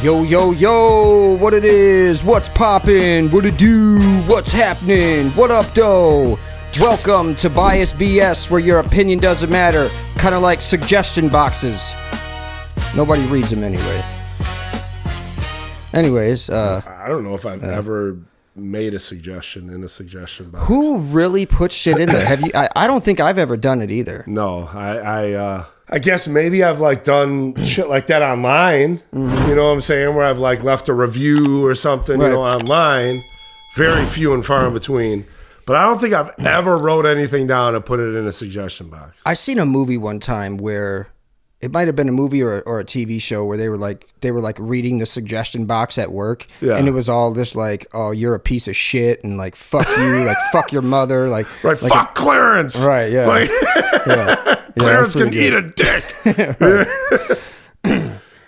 Yo, yo, yo, what it is, what's poppin', what it do, what's happening, what up, though? Welcome to Bias BS, where your opinion doesn't matter, kind of like suggestion boxes. Nobody reads them anyway. Anyways, I don't know if I've ever made a suggestion in a suggestion box. Who really puts shit in there? Have you? I don't think I've ever done it either. No, I guess maybe I've like done shit like that online. You know what I'm saying? Where I've like left a review or something, you know, online. Very few and far in between. But I don't think I've ever wrote anything down and put it in a suggestion box. I seen a movie one time where it might have been a movie or a TV show where they were like reading the suggestion box at work, and it was all just like, "Oh, you're a piece of shit," and like "fuck you," like "fuck your mother," like right, like fuck Clarence, right? Yeah, like, Clarence can eat a dick.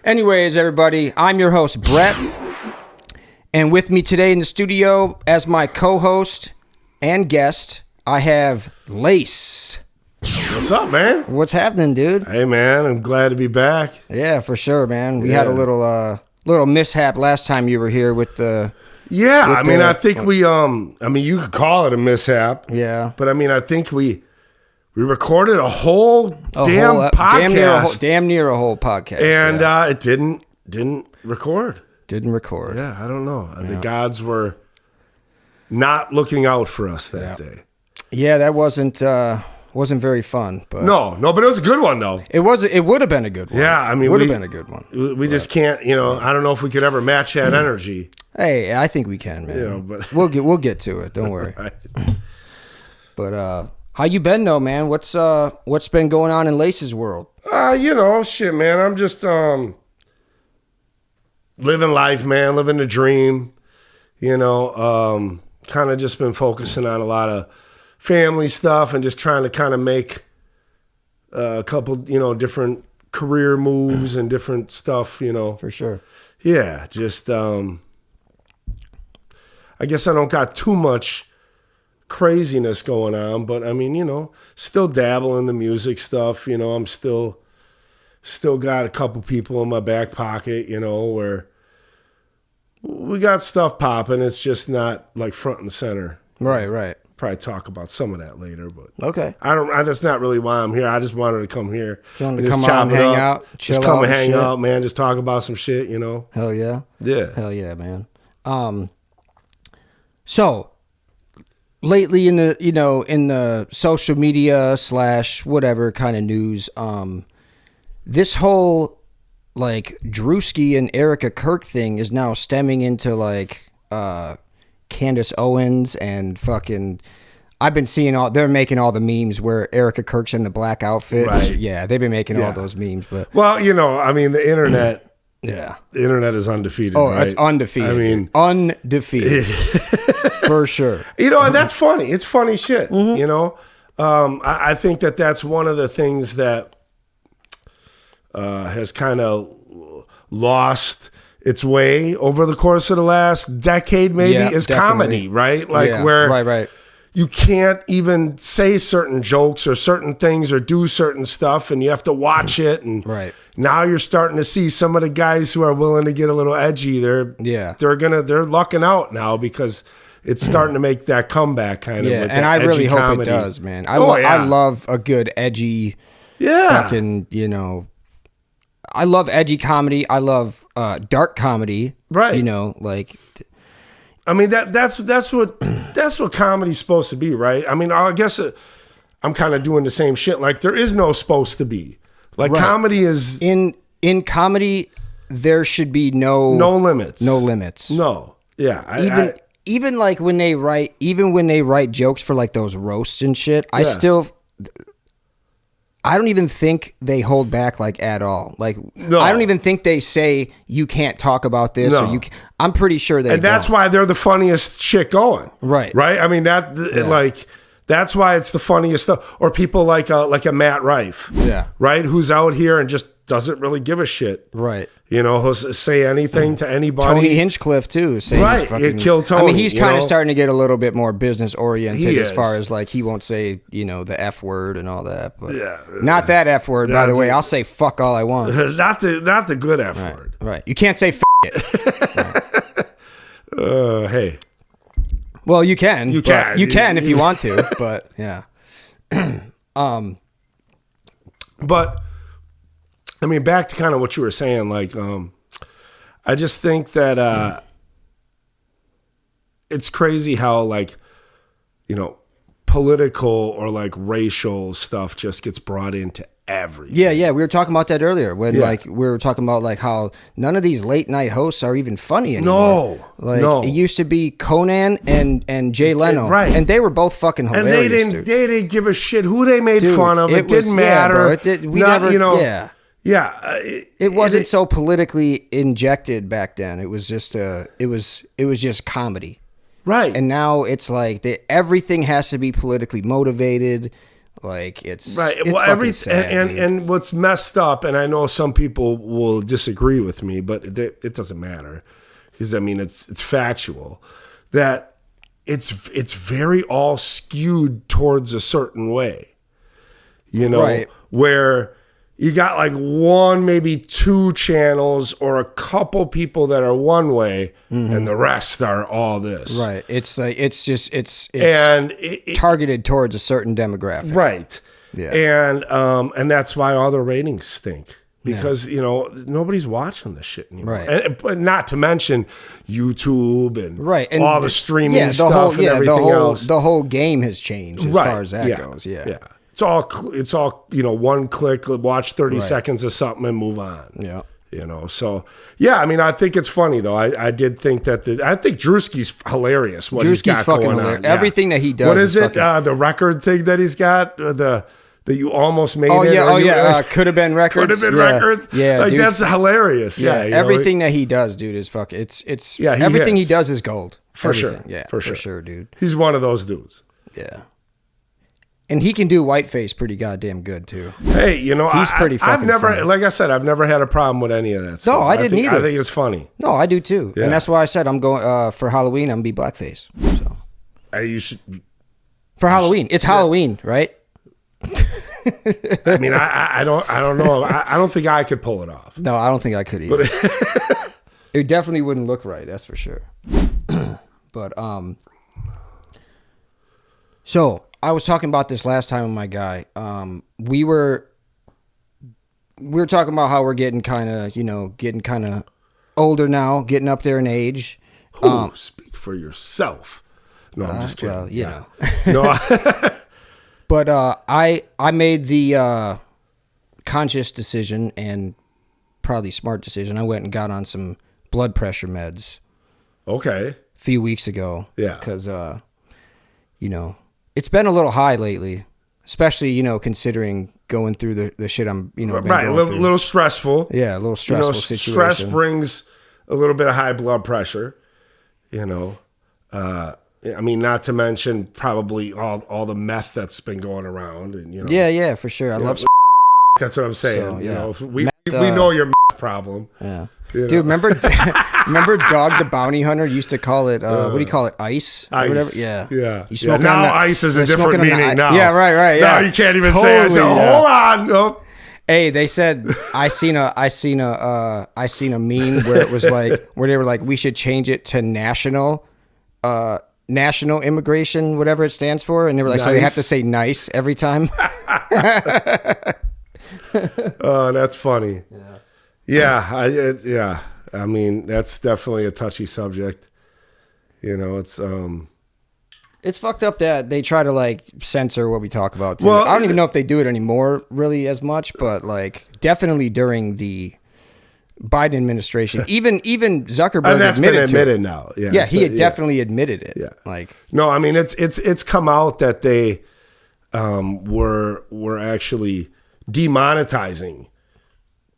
Anyways, everybody, I'm your host Bret, and with me today in the studio as my co-host and guest, I have Lace. What's up, man? What's happening, dude? Hey, man, I'm glad to be back. Yeah, for sure, man. We had a little mishap last time you were here with the... Yeah, I mean, I think we, you could call it a mishap. Yeah. But, I mean, I think we recorded a whole podcast. Damn near a whole podcast. And it didn't record. Didn't record. Yeah, I don't know. The gods were not looking out for us that day. Yeah, that wasn't very fun, but no, but it was a good one though. It would have been a good one. Yeah, I mean, would have been a good one. We just can't, I don't know if we could ever match that energy. Hey, I think we can, man. But we'll get to it. Don't worry. Right. But how you been though, man? What's been going on in Lace's world? Shit, man. I'm just living life, man, living the dream. Kind of just been focusing on a lot of family stuff and just trying to kind of make a couple, different career moves and different stuff, For sure. Yeah, just, I guess I don't got too much craziness going on, but I mean, still dabble in the music stuff. I'm still got a couple people in my back pocket, where we got stuff popping. It's just not like front and center. Right. Probably talk about some of that later, but okay. That's not really why I'm here. I just wanted to come here. Just wanted to come out and hang out, chill just come out and hang shit. out, man. Just talk about some shit, Hell yeah. Yeah. Hell yeah, man. So lately in the social media / whatever kind of news, this whole like Druski and Erica Kirk thing is now stemming into like Candace Owens and fucking I've been seeing they're making all the memes where Erica Kirk's in the black outfit. Right. Yeah, they've been making all those memes, but well, I mean the internet the internet is undefeated. Oh, right? It's undefeated. I mean undefeated. For sure. And that's funny. It's funny shit. I think that's one of the things that has kind of lost its way over the course of the last decade, maybe, is comedy, right? Like where right. You can't even say certain jokes or certain things or do certain stuff, and you have to watch it. And now you're starting to see some of the guys who are willing to get a little edgy. They're lucking out now because it's starting to make that comeback kind of. Yeah, and I really hope it does, man. I love a good edgy, fucking, I love edgy comedy. I love dark comedy. Right. Like. I mean that's what comedy's supposed to be, right? I mean, I guess I'm kind of doing the same shit. Like there is no supposed to be. Like comedy is in comedy. There should be no limits. No limits. No. Yeah. Even like when they write jokes for like those roasts and shit. I don't even think they hold back like at all. Like I don't even think they say you can't talk about this or I'm pretty sure they. And that's why they're the funniest shit going. Right. I mean that's That's why it's the funniest stuff. Or people like a Matt Rife, right, who's out here and just doesn't really give a shit, right? You know, he'll say anything to anybody. Tony Hinchcliffe too, saying right, fucking, kill Tony. I mean, he's kind of starting to get a little bit more business oriented as far as like he won't say, you know, the F word and all that. But not that F word, by the way. I'll say fuck all I want. Not the good F word. Right. You can't say f it. Right. Hey. Well, you can. You can if you want to, but yeah. But I mean, back to kind of what you were saying, like, I just think that it's crazy how, like, you know, political or like racial stuff just gets brought into everything. Yeah, we were talking about that earlier when like we were talking about like how none of these late night hosts are even funny anymore. No. It used to be Conan and Jay Leno, right? And they were both fucking hilarious. And they didn't give a shit who they made fun of. It didn't matter. It wasn't so politically injected back then. It was just it was just comedy. Right. And now it's like everything has to be politically motivated. Like it's right. It's well, sad, and what's messed up, and I know some people will disagree with me, but it doesn't matter because I mean it's factual that it's very all skewed towards a certain way. You know, right. Where you got like one, maybe two channels or a couple people that are one way, and the rest are all this. Right. It's like it's it targeted towards a certain demographic. Right. Yeah. And that's why all the ratings stink. Because, you know, nobody's watching this shit anymore. Right. But not to mention YouTube and and all the streaming stuff and everything else. The whole game has changed as far as that goes. Yeah. It's all, you know, one click, watch 30 seconds of something and move on. Yeah. You know, so yeah, I mean, I think it's funny though. I did think that I think Druski's hilarious. What he's got fucking going hilarious. on. Everything that he does. What is it? The record thing that he's got. That you almost made. Could have been records. Could have been records. Yeah, like dude. That's hilarious. Yeah, everything that he does, dude, is fucking. It's everything he does is gold. For sure. Yeah, for sure, dude. He's one of those dudes. Yeah. And he can do whiteface pretty goddamn good too. Hey, you know, he's pretty fucking funny. Like I said, I've never had a problem with any of that stuff. No, I didn't either. I think it's funny. No, I do too. Yeah. And that's why I said I'm going for Halloween. I'm gonna be blackface. So you should for Halloween. It's Halloween, right? I mean, I don't know. I don't think I could pull it off. No, I don't think I could either. It definitely wouldn't look right. That's for sure. But so I was talking about this last time with my guy. We were talking about how we're getting kind of older now, getting up there in age. Speak for yourself. No, I'm just kidding. Well, you know. No. But I made the conscious decision and probably smart decision. I went and got on some blood pressure meds. Okay. A few weeks ago. Yeah. Because, you know, it's been a little high lately, especially, you know, considering going through the shit I'm, you know, right. A little stressful. Yeah, a little stressful situation. Stress brings a little bit of high blood pressure, you know. I mean, not to mention probably all the meth that's been going around, and you know. Yeah, for sure. I love. That's what I'm saying. So, you yeah. know, we know your meth problem. Yeah, you know? Dude, remember Dog the Bounty Hunter used to call it what do you call it? Ice. Ice. Or whatever? Yeah. Yeah. Now ice is a different meaning. Now. Yeah, right. Yeah. Now you can't even say it. So hold on. Nope. Hey, they said I seen a meme where it was like where they were like we should change it to national immigration, whatever it stands for, and they were like, so they have to say nice every time. Oh, that's funny. Yeah. I mean, that's definitely a touchy subject. You know, it's fucked up that they try to like censor what we talk about too. Well, I don't even know if they do it anymore really as much, but like definitely during the Biden administration, even Zuckerberg and that's admitted now. Yeah, he had definitely admitted it. Yeah, like no, I mean it's come out that they were actually demonetizing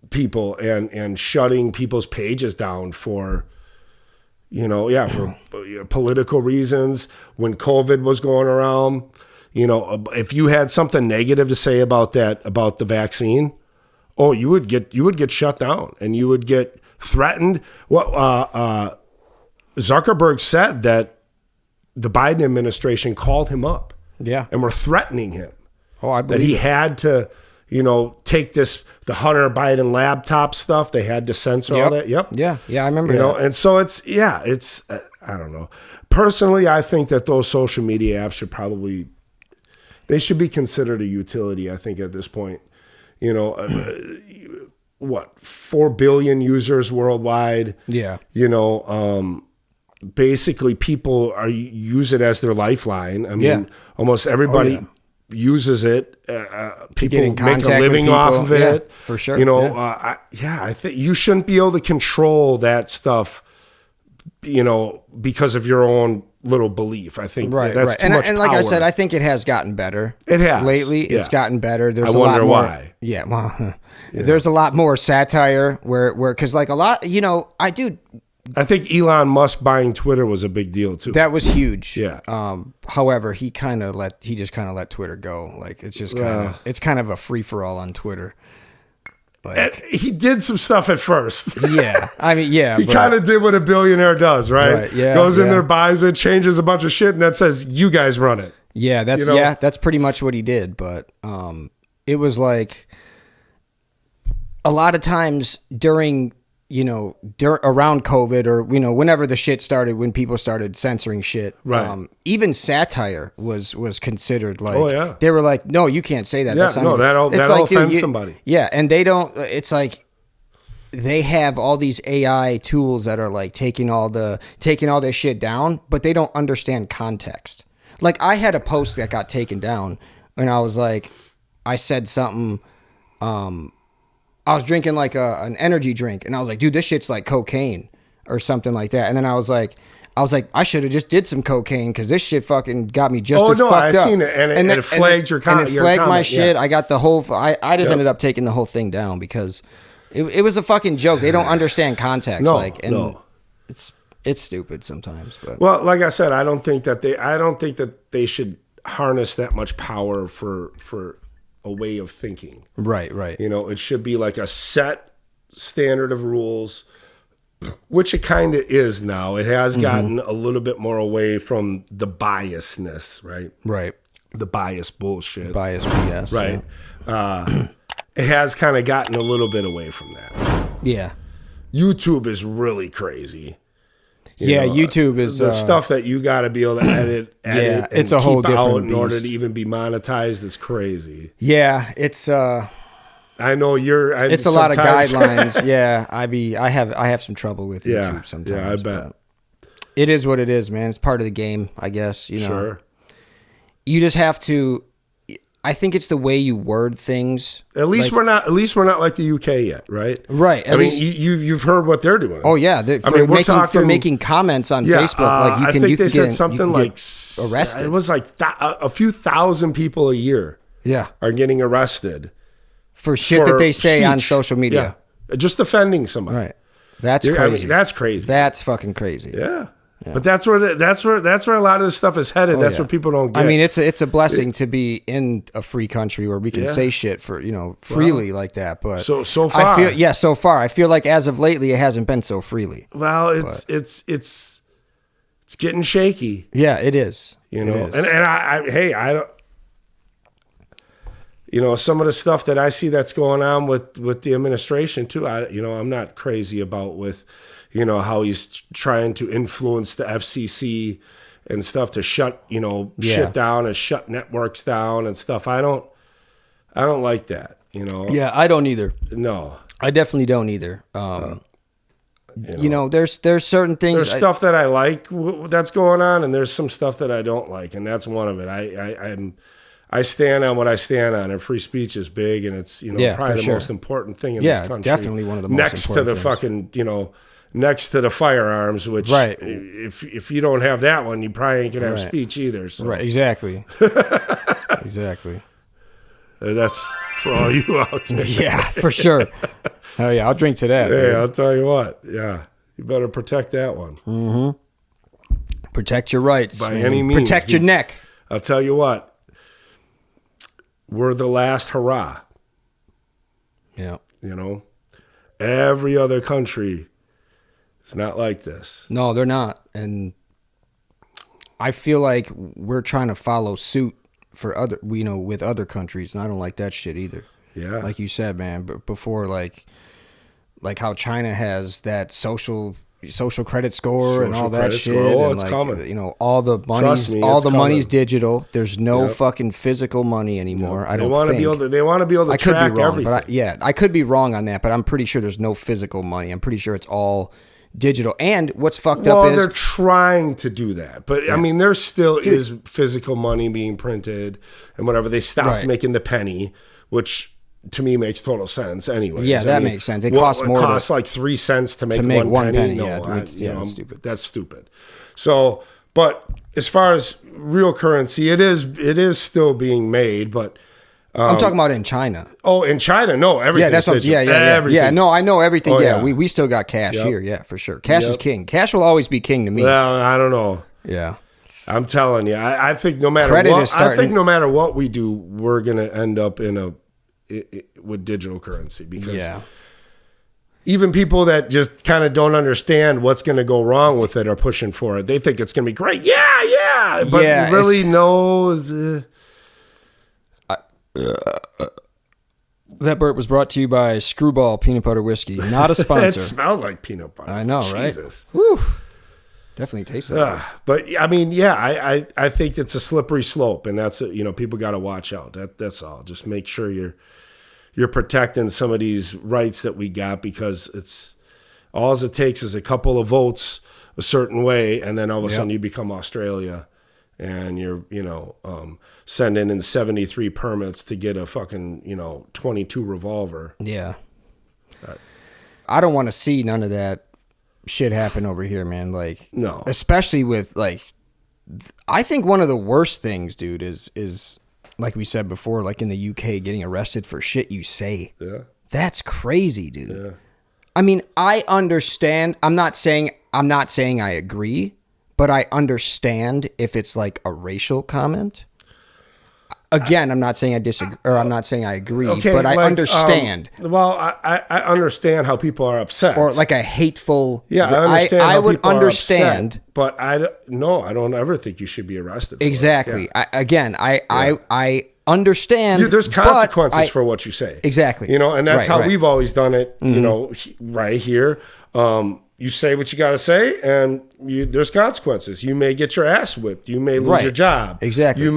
people and shutting people's pages down for for political reasons when COVID was going around. You know, if you had something negative to say about the vaccine, you would get shut down and you would get threatened. Well, Zuckerberg said that the Biden administration called him up, and were threatening him. Oh, I believe that he had to, take the Hunter Biden laptop stuff. They had to censor all that. Yep. Yeah, I remember. And so it's I don't know. Personally, I think that those social media apps they should be considered a utility. I think at this point, 4 billion users worldwide. Yeah. Basically people use it as their lifeline. I mean, almost everybody uses it. People make a living off of it. For sure. I think you shouldn't be able to control that stuff, because of your own little belief. I think that's too much and like power. I said, I think it has gotten better. It has. Lately, it's gotten better. There's I a lot wonder more. Why. Yeah, well, there's a lot more satire where because like a lot, I think Elon Musk buying Twitter was a big deal too. That was huge. Yeah. However, he just kind of let Twitter go. Like it's just kind of a free for all on Twitter. Like, he did some stuff at first. Yeah. I mean, yeah. He kind of did what a billionaire does, right? Yeah. Goes in there, buys it, changes a bunch of shit, and that says, you guys run it. Yeah, that's pretty much what he did. But it was like a lot of times during around COVID or, whenever the shit started, when people started censoring shit, right. Even satire was considered like, oh, yeah. They were like, no, you can't say that. Yeah, That's not that'll offend somebody. Yeah. And they don't, it's like, they have all these AI tools that are like taking all this shit down, but they don't understand context. Like I had a post that got taken down and I was like, I said something, I was drinking like an energy drink and I was like, dude, this shit's like cocaine or something like that. And then I was like, I should have just did some cocaine because this shit fucking got me just as fucked up. I seen it and it flagged your comment. And it flagged my shit. I got the whole, I just ended up taking the whole thing down because it was a fucking joke. They don't understand context. It's stupid sometimes. But. Well, like I said, I don't think that they should harness that much power for a way of thinking. Right. It should be like a set standard of rules, which it kind of is now. It has gotten a little bit more away from the biasness, right? Right. The bias bullshit. Bias BS. Right. Yeah. It has kind of gotten a little bit away from that. Yeah. YouTube is really crazy. YouTube is the stuff that you got to be able to edit and it's a whole different out in beast. order to even be monetized. It's crazy. Yeah, it's I know it's a lot of guidelines. Yeah, I have some trouble with YouTube sometimes. Yeah, I bet. It is what it is, man. It's part of the game, I guess. Sure. You just have to. I think it's the way you word things. At least we're not like the UK yet, right? Right. I mean, you've heard what they're doing. Oh yeah, for making comments on Facebook, like they said something like arrested. It was like a few thousand people a year. Yeah, are getting arrested for shit that they say speech. On social media. Yeah, just offending somebody. Right. That's crazy. I mean, that's crazy. That's fucking crazy. Yeah. Yeah. But that's where a lot of this stuff is headed. That's what people don't get. I mean, it's a blessing to be in a free country where we can say shit for freely like that. But so far, so far, I feel like as of lately, it hasn't been so freely. Well, it's getting shaky. Yeah, it is. And I don't. Some of the stuff that I see that's going on with the administration too. I'm not crazy about with. How he's trying to influence the FCC and stuff to shut, shit down and shut networks down and stuff. I don't like that, Yeah, I don't either. No. I definitely don't either. There's certain things. There's stuff that I like that's going on, and there's some stuff that I don't like, and that's one of it. I stand on what I stand on, and free speech is big, and it's probably the most important thing in this country. It's definitely one of the most next to the things. fucking next to the firearms, which if you don't have that one, you probably ain't gonna have speech either. So. Right, exactly. Exactly. That's for all you out there. Yeah, for sure. Oh yeah, I'll drink to that. Hey, dude. I'll tell you what. Yeah, you better protect that one. Mm-hmm. Protect your rights by any means. Protect your neck. I'll tell you what. we're the last hurrah. Yeah. You know, every other country is not like this. No, they're not. And I feel like we're trying to follow suit for other, with other countries. And I don't like that shit either. Yeah. Like you said, man, but before, like how China has that social credit score and all that shit. Oh, and it's like, coming. All the money's money's digital. There's no fucking physical money anymore. I don't think. They want to be able to track everything. But I could be wrong on that, but I'm pretty sure there's no physical money. I'm pretty sure it's all digital. And what's fucked up is they're trying to do that. But I mean, there still is physical money being printed and whatever. They stopped making the penny, which to me makes total sense anyways. Yeah, that makes sense. It costs more. It costs like 3 cents to make one penny. No, that's stupid. That's stupid. So, but as far as real currency, it is still being made, but I'm talking about in China. Oh, in China, no, everything. Yeah, that's what. Everything. Yeah. No, I know everything. Oh, yeah, we still got cash here. Yeah, for sure. Cash is king. Cash will always be king to me. Well, I don't know. Yeah. I'm telling you, I think no matter no matter what we do, we're gonna end up with digital currency because even people that just kind of don't understand what's going to go wrong with it are pushing for it. They think it's going to be great. Yeah. But really, no. That burp was brought to you by Screwball Peanut Butter Whiskey. Not a sponsor. It smelled like peanut butter. I know, Jesus. Right? Whew. Definitely tastes like it. But I mean, I think it's a slippery slope, and that's people got to watch out. That's all. Just make sure you're protecting some of these rights that we got, because it's all it takes is a couple of votes a certain way, and then all of a sudden you become Australia, and you're sending in 73 permits to get a fucking 22 revolver. Yeah. I don't want to see none of that shit happen over here, man. Like, no, especially with I think one of the worst things, dude, is like we said before, like in the UK, getting arrested for shit you say. Yeah, that's crazy, dude. Yeah. I mean, I understand. I'm not saying I agree, but I understand if it's like a racial comment. Again, I'm not saying I disagree, or I'm not saying I agree, but I understand. I understand how people are upset, or like a hateful. Yeah, I understand. I would understand, upset, but I don't ever think you should be arrested. For exactly. It. Yeah. I understand. There's consequences for what you say. Exactly. And that's how we've always done it. Right here. You say what you got to say, and there's consequences. You may get your ass whipped. You may lose your job. Exactly. You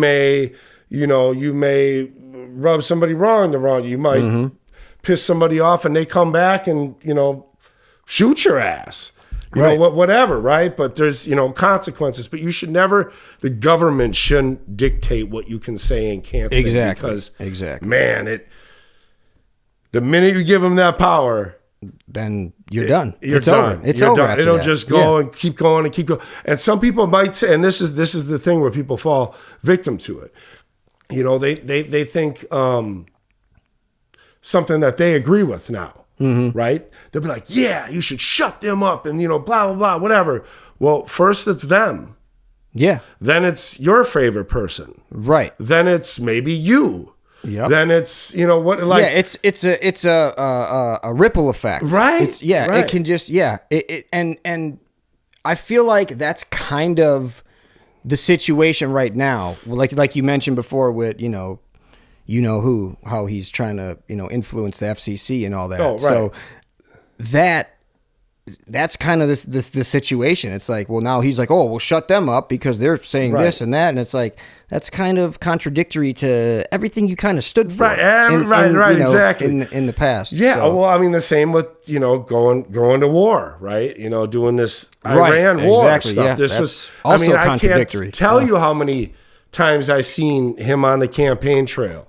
may rub somebody wrong. You might piss somebody off, and they come back and shoot your ass. Whatever, right? But there's consequences. But you should never. The government shouldn't dictate what you can say and can't say. Because man, the minute you give them that power, then you're done. It's done. Over. It's over. After It'll that. just go and keep going and keep going. And some people might say, and this is the thing where people fall victim to it. They think something that they agree with now, right? They'll be like, yeah, you should shut them up and blah blah blah, whatever. Well, first it's them. Yeah. Then it's your favorite person. Right. Then it's maybe you. Yep. Then it's it's a ripple effect, right? Right. It can just and I feel like that's kind of the situation right now. Like you mentioned before with how he's trying to influence the FCC and all that. Oh, right. So that's kind of this situation. It's like, well, now he's like, oh, we'll shut them up because they're saying this and that, and it's like that's kind of contradictory to everything you kind of stood for, right, exactly in the past. Yeah, so. Well, I mean, the same with going to war, right? Doing this Iran war stuff. Yeah, this was also I can't tell you how many times I seen him on the campaign trail.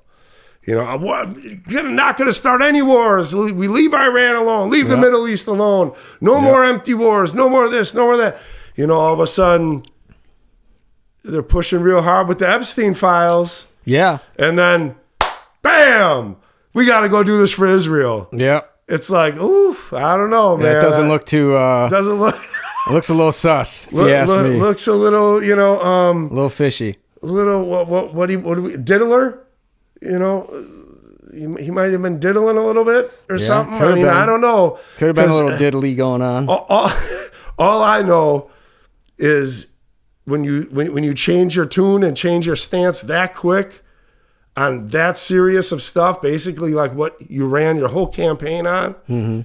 I'm not going to start any wars. We leave Iran alone. Leave the Middle East alone. No more empty wars. No more of this. No more of that. All of a sudden, they're pushing real hard with the Epstein files. Yeah. And then, bam, we got to go do this for Israel. Yeah. It's like, oof, I don't know, man. It doesn't look too... doesn't look... It looks a little sus, if you ask me. Looks a little, a little fishy. A little, what do we... Diddler? you know, he might have been diddling a little bit or something. I mean, been. I don't know. Could have been a little diddly going on. All I know is when you change your tune and change your stance that quick on that serious of stuff, basically like what you ran your whole campaign on. Mm-hmm.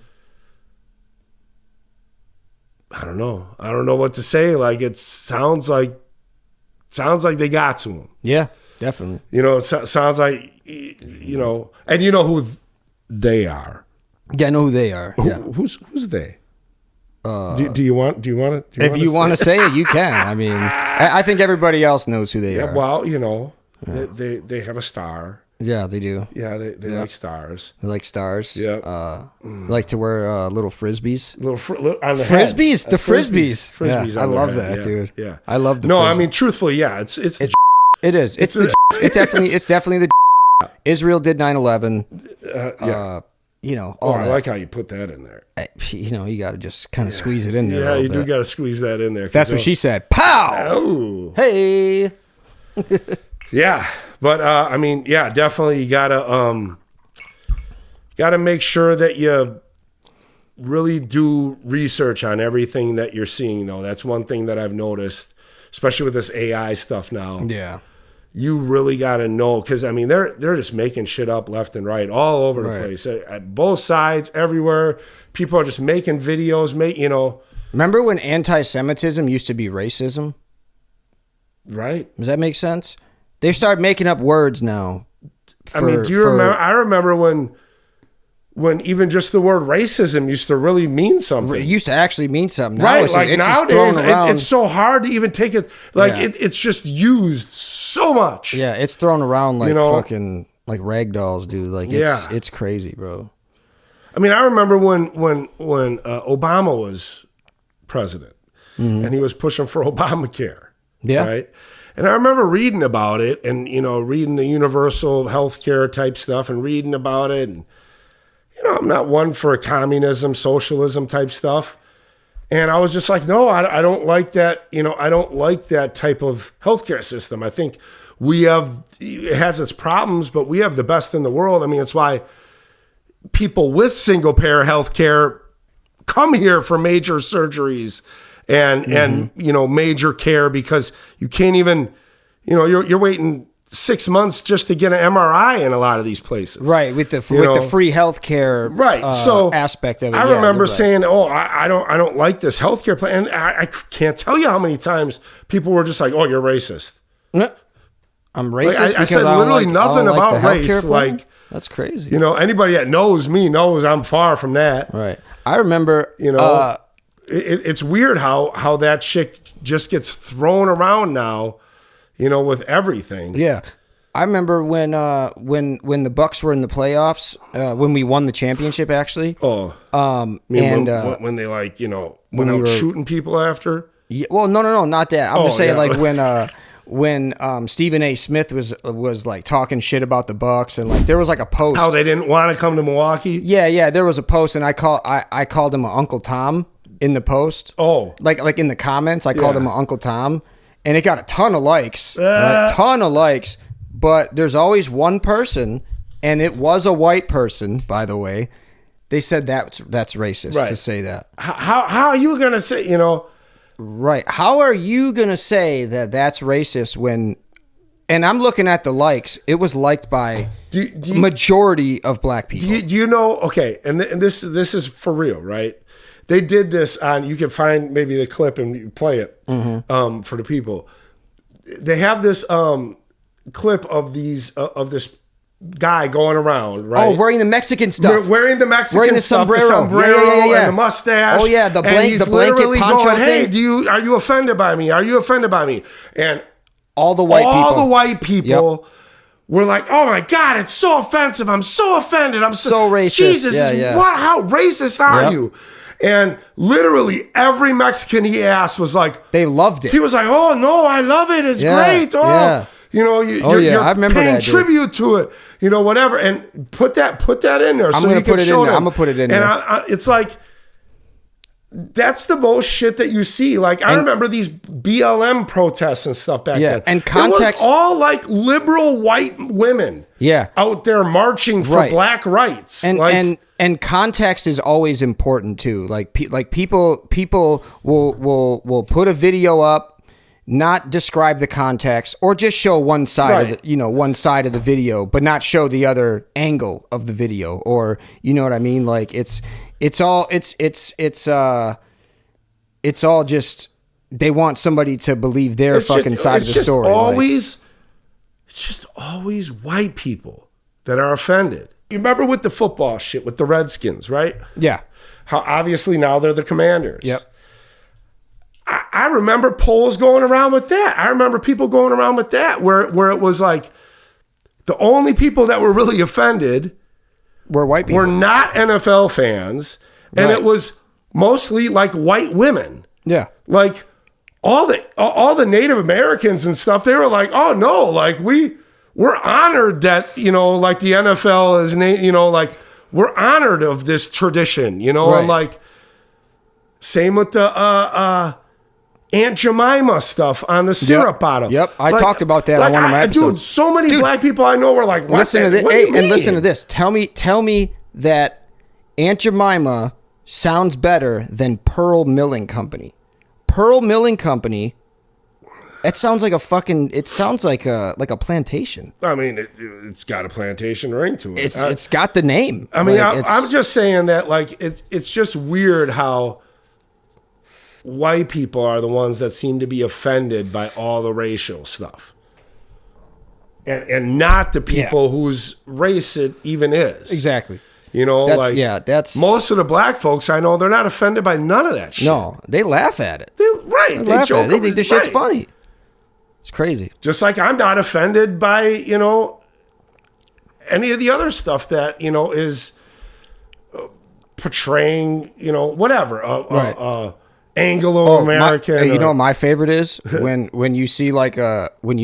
I don't know. I don't know what to say. Like it sounds like they got to him. Yeah, definitely. You know, it sounds like, you know, and you know who they are. Yeah, I know who they are. Yeah. Who's they? Do you want to? If you want to say it, you can. I mean, I think everybody else knows who they are. Well, you know, they have a star. Yeah, they do. Yeah, they like stars. They like stars. Yeah. Like to wear little frisbees. Little on the frisbees. head. The frisbees. Frisbees. Yeah, On I love their head. that, dude. Yeah. I love the. No, frisbee. I mean, truthfully, yeah, it's it is. It's definitely the. Israel did 9/11. Yeah. You know. I like how you put that in there. You know, you got to just kind of squeeze it in there. Yeah, you do got to squeeze that in there. That's what she said. Pow! Oh. Hey. Yeah, but I mean, yeah, definitely you gotta make sure that you really do research on everything that you're seeing. Though that's one thing that I've noticed, especially with this AI stuff now. Yeah, you really gotta know because I mean they're just making shit up left and right all over the Right. place at both sides, everywhere. People are just making videos, Remember when anti-Semitism used to be racism? Right? Does that make sense? They start making up words now. I mean, do you remember? I remember when even just the word racism used to really mean something. It used to actually mean something. Now Right, it's like it's nowadays, just thrown around. it's so hard to even take it. Like Yeah. it's just used so much. Yeah, it's thrown around like fucking like rag dolls, dude. Like it's crazy, bro. I mean, I remember when Obama was president and he was pushing for Obamacare. Yeah. Right. And I remember reading about it and, reading the universal healthcare type stuff and reading about it. And, I'm not one for communism, socialism type stuff. And I was just like, no, I don't like that. I don't like that type of healthcare system. I think it has its problems, but we have the best in the world. I mean, it's why people with single payer healthcare come here for major surgeries and major care because you can't even, you're waiting 6 months just to get an MRI in a lot of these places. Right, with the free healthcare aspect of it. I remember saying, I don't like this healthcare plan. And I can't tell you how many times people were just like, oh, you're racist. I'm racist. I said literally nothing about race. Like, that's crazy. Anybody that knows me knows I'm far from that. Right. I remember, it's weird how that shit just gets thrown around now, with everything. Yeah. I remember when the Bucks were in the playoffs, when we won the championship, actually. Oh. When they went out shooting people after? Yeah, well, no, not that. I'm just saying, like when Stephen A. Smith was like talking shit about the Bucks, and like there was like a post. How they didn't want to come to Milwaukee? Yeah, there was a post, and I called him Uncle Tom in the post. Oh, like in the comments, I called him Uncle Tom, and it got a ton of likes, But there's always one person, and it was a white person, by the way. They said that's racist to say that. How are you gonna say Right. How are you going to say that that's racist when, and I'm looking at the likes, it was liked by majority of black people. Do you know, okay, and this is for real, right? They did this on, you can find maybe the clip and you play it for the people. They have this clip of this guy going around, right? Oh, wearing the Mexican stuff. Wearing the Mexican stuff, sombrero. The sombrero Yeah. and the mustache. Oh, yeah, the and he's blanket literally poncho going, thing. hey, are you offended by me? Are you offended by me? And all the white people were like, oh my God, it's so offensive. I'm so offended. I'm so racist. Jesus, how racist are you? And literally every Mexican he asked was like, they loved it. He was like, oh no, I love it. It's great. Oh, yeah. You're I remember paying that, tribute to it, whatever, and put that in there. I'm gonna put it in there. I'm gonna put it in there. And it's like that's the most shit that you see. Like, I remember these BLM protests and stuff back then. And context, it was all like liberal white women out there marching for black rights. And context is always important too. Like people will put a video up, not describe the context, or just show one side of the, one side of the video, but not show the other angle of the video, or you know what I mean? Like it's all just they want somebody to believe their fucking side of the story. It's just always white people that are offended. You remember with the football shit with the Redskins, right? Yeah. How obviously now they're the Commanders. Yep. I remember polls going around with that. I remember people going around with that where it was like the only people that were really offended were white people. Were not NFL fans, and it was mostly like white women. Yeah. Like all the Native Americans and stuff, they were like, "Oh no, like we're honored that, like the NFL is, like we're honored of this tradition, and like same with the Aunt Jemima stuff on the syrup bottle. Yep, I talked about that on one of my episodes. Dude, so many black people I know were like, what listen to this. And listen to this. Tell me that Aunt Jemima sounds better than Pearl Milling Company. Pearl Milling Company. It sounds like it sounds like a plantation. I mean, it's got a plantation ring to it. It's got the name. I mean, I'm just saying that, like, it's just weird how white people are the ones that seem to be offended by all the racial stuff. And not the people whose race it even is. Exactly. That's most of the black folks I know, they're not offended by none of that shit. No, they laugh at it. They laugh joke. At it. They think the shit's funny. It's crazy. Just like I'm not offended by, any of the other stuff that, is portraying, whatever, Anglo-American. You know what my favorite is? when you see like a like a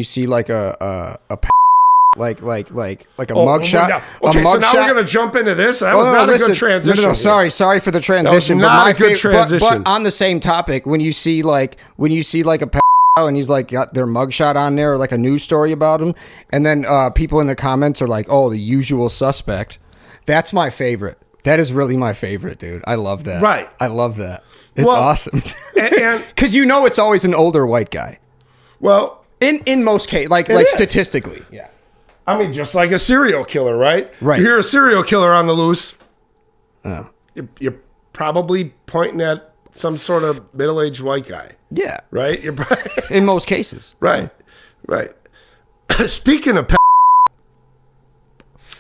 mugshot. Okay, so now we're gonna jump into this. That was not a good transition. No, sorry for the transition. That was not a good transition. But on the same topic, when you see like a and he's like got their mugshot on there, or like a news story about him, and then people in the comments are like, "Oh, the usual suspect." That's my favorite. That is really my favorite, dude. I love that. Right. I love that. It's awesome. And because it's always an older white guy. Well, in most cases, like statistically, yeah. I mean, just like a serial killer, right? Right. You hear a serial killer on the loose, oh. You're probably pointing at some sort of middle-aged white guy. Yeah. Right? You're in most cases. Right. Right. Speaking of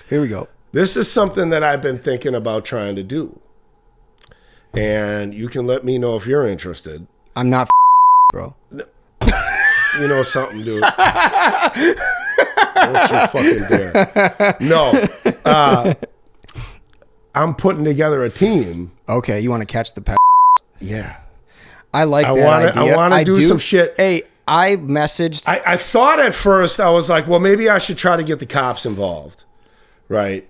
here we go. This is something that I've been thinking about trying to do. And you can let me know if you're interested. I'm not bro. You know something, dude. Don't you fucking dare. No. I'm putting together a team. Okay, you want to catch the Yeah. I like that idea. I want to do some shit. Hey, I messaged. I thought at first, I was like, well, maybe I should try to get the cops involved. Right.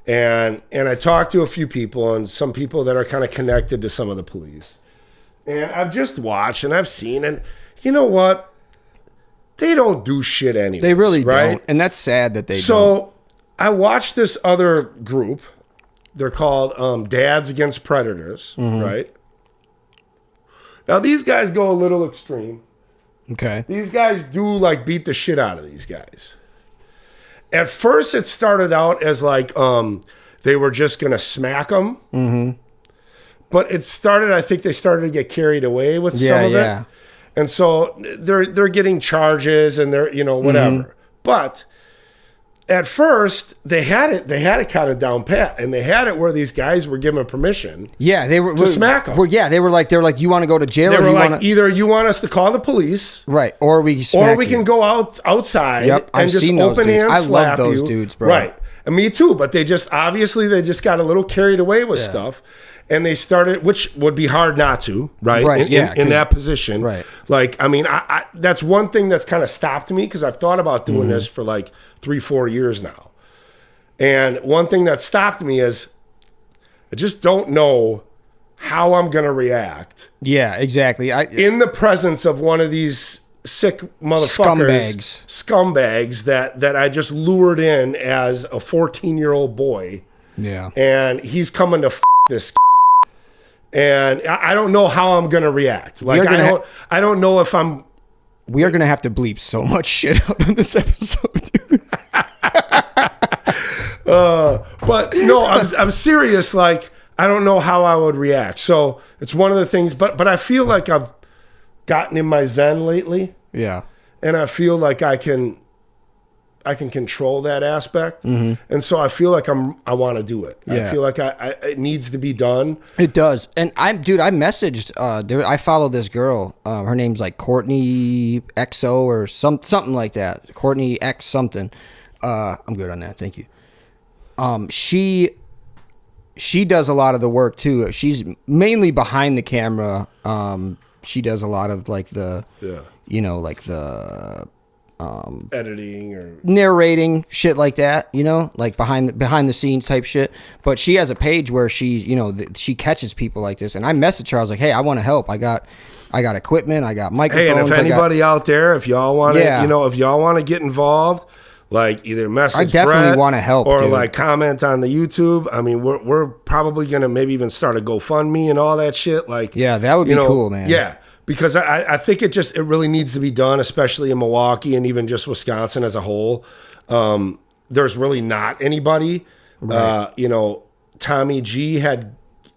And I talked to a few people, and some people that are kind of connected to some of the police. And I've just watched and I've seen, and you know what? They don't do shit anyway. They really don't. And that's sad that they don't. So I watched this other group. They're called Dads Against Predators, right? Now, these guys go a little extreme. Okay. These guys do, like, beat the shit out of these guys. At first, it started out as, like, they were just going to smack them. Mm-hmm. But it started, I think they started to get carried away with some of it. And so they're getting charges and they're, whatever. Mm-hmm. But at first, they had it kind of down pat, and they had it where these guys were given permission. Yeah, they were to smack them. Well, yeah, they were like, you want to go to jail? They were like, either you want us to call the police, right, or we can go outside and just open hands slap you. I love those dudes, bro. Right, and me too. But they just got a little carried away with stuff. And they started, which would be hard not to, right? Right, in that position. Right. Like, I mean, I that's one thing that's kind of stopped me, because I've thought about doing this for like 3-4 years now. And one thing that stopped me is I just don't know how I'm going to react. Yeah, exactly. In the presence of one of these sick motherfuckers, scumbags that I just lured in as a 14-year-old boy. Yeah. And he's coming to this. And I don't know how I'm going to react. Like, I don't know if I'm. We are going to have to bleep so much shit out on this episode, dude. But no, I'm serious. Like, I don't know how I would react. So it's one of the things, but I feel like I've gotten in my zen lately. Yeah. And I feel like I can control that aspect. Mm-hmm. And so I feel like I want to do it. Yeah. I feel like it needs to be done. It does. And I messaged, I follow this girl. Her name's like Courtney XO or something like that. Courtney X something. I'm good on that. Thank you. She does a lot of the work too. She's mainly behind the camera. She does a lot of like the, like the editing or narrating shit like that, like behind the scenes type shit. But she has a page where she, she catches people like this. And I messaged her. I was like, hey, I want to help. I got equipment. I got microphones. Hey, and if anybody out there, if y'all want to, if y'all want to get involved, like either message I definitely Bret want to help, or dude. like comment on the YouTube. I mean, we're probably gonna maybe even start a GoFundMe and all that shit. Like, yeah, that would be cool, man. Yeah, because I think it really needs to be done, especially in Milwaukee and even just Wisconsin as a whole. There's really not anybody. Right. Tommy G had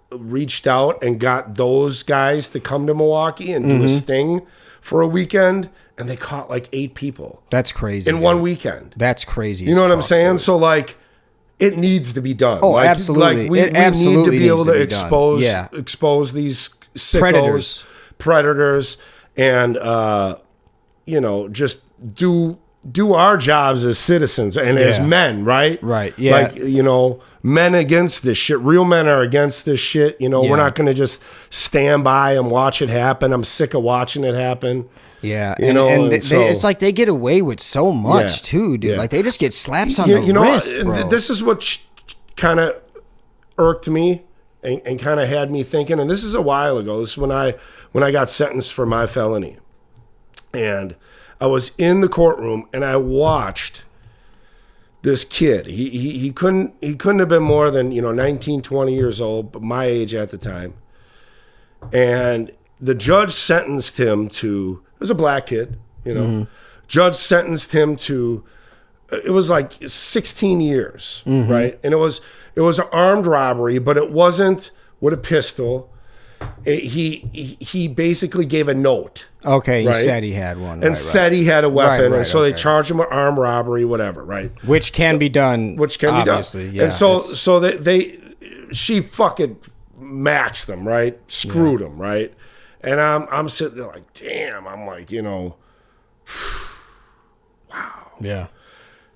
reached out and got those guys to come to Milwaukee and do a sting for a weekend. And they caught like 8 people. That's crazy. In one weekend. That's crazy. You know what I'm saying? Dude. So like, it needs to be done. Oh, like, absolutely. Like we need to be able to expose these sickos, predators, and just do our jobs as citizens and as men, right? Right. Yeah. Like, men against this shit. Real men are against this shit. We're not going to just stand by and watch it happen. I'm sick of watching it happen. Yeah, it's like they get away with so much too, dude. Yeah. Like they just get slaps on the wrist, bro. This is what kind of irked me and kind of had me thinking. And this is a while ago. This is when I got sentenced for my felony, and I was in the courtroom and I watched this kid. He couldn't have been more than 19, 20 years old, but my age at the time. And the judge sentenced him to. It was a black kid, Judge sentenced him to, it was like 16 years, right? And it was an armed robbery, but it wasn't with a pistol. He basically gave a note. Okay, he said he had one. And said he had a weapon, and so they charged him with armed robbery, whatever, right? Which can be done. Which can be done. Yeah, and so she fucking maxed him, right? Screwed him, right? And I'm sitting there like, damn. I'm like, wow. Yeah.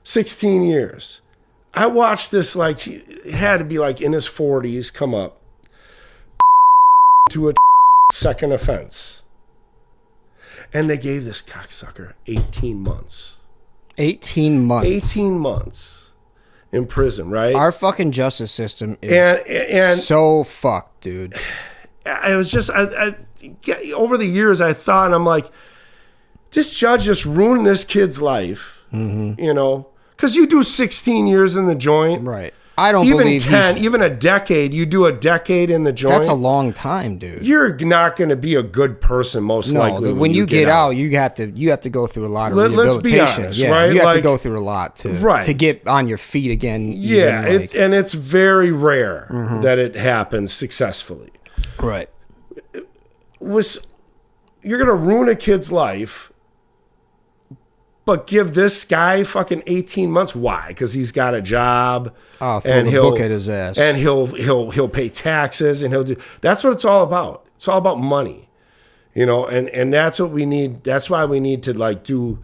16 years. I watched this like he had to be like in his 40s come up to a second offense. And they gave this cocksucker 18 months. 18 months. 18 months in prison, right? Our fucking justice system is and so fucked, dude. I was just, over the years, I thought, I'm like, this judge just ruined this kid's life, because you do 16 years in the joint. Right. I don't even believe 10, even a decade. You do a decade in the joint. That's a long time, dude. You're not going to be a good person, most likely. When you get out, you have to go through a lot of rehabilitation. Let's be honest, right? You have to go through a lot to get on your feet again. Yeah, and it's very rare that it happens successfully. Right. You're going to ruin a kid's life, but give this guy fucking 18 months. Why? Because he's got a job. Oh, and he'll book at his ass. And he'll pay taxes and he'll do. That's what it's all about. It's all about money, and that's what we need. That's why we need to like do.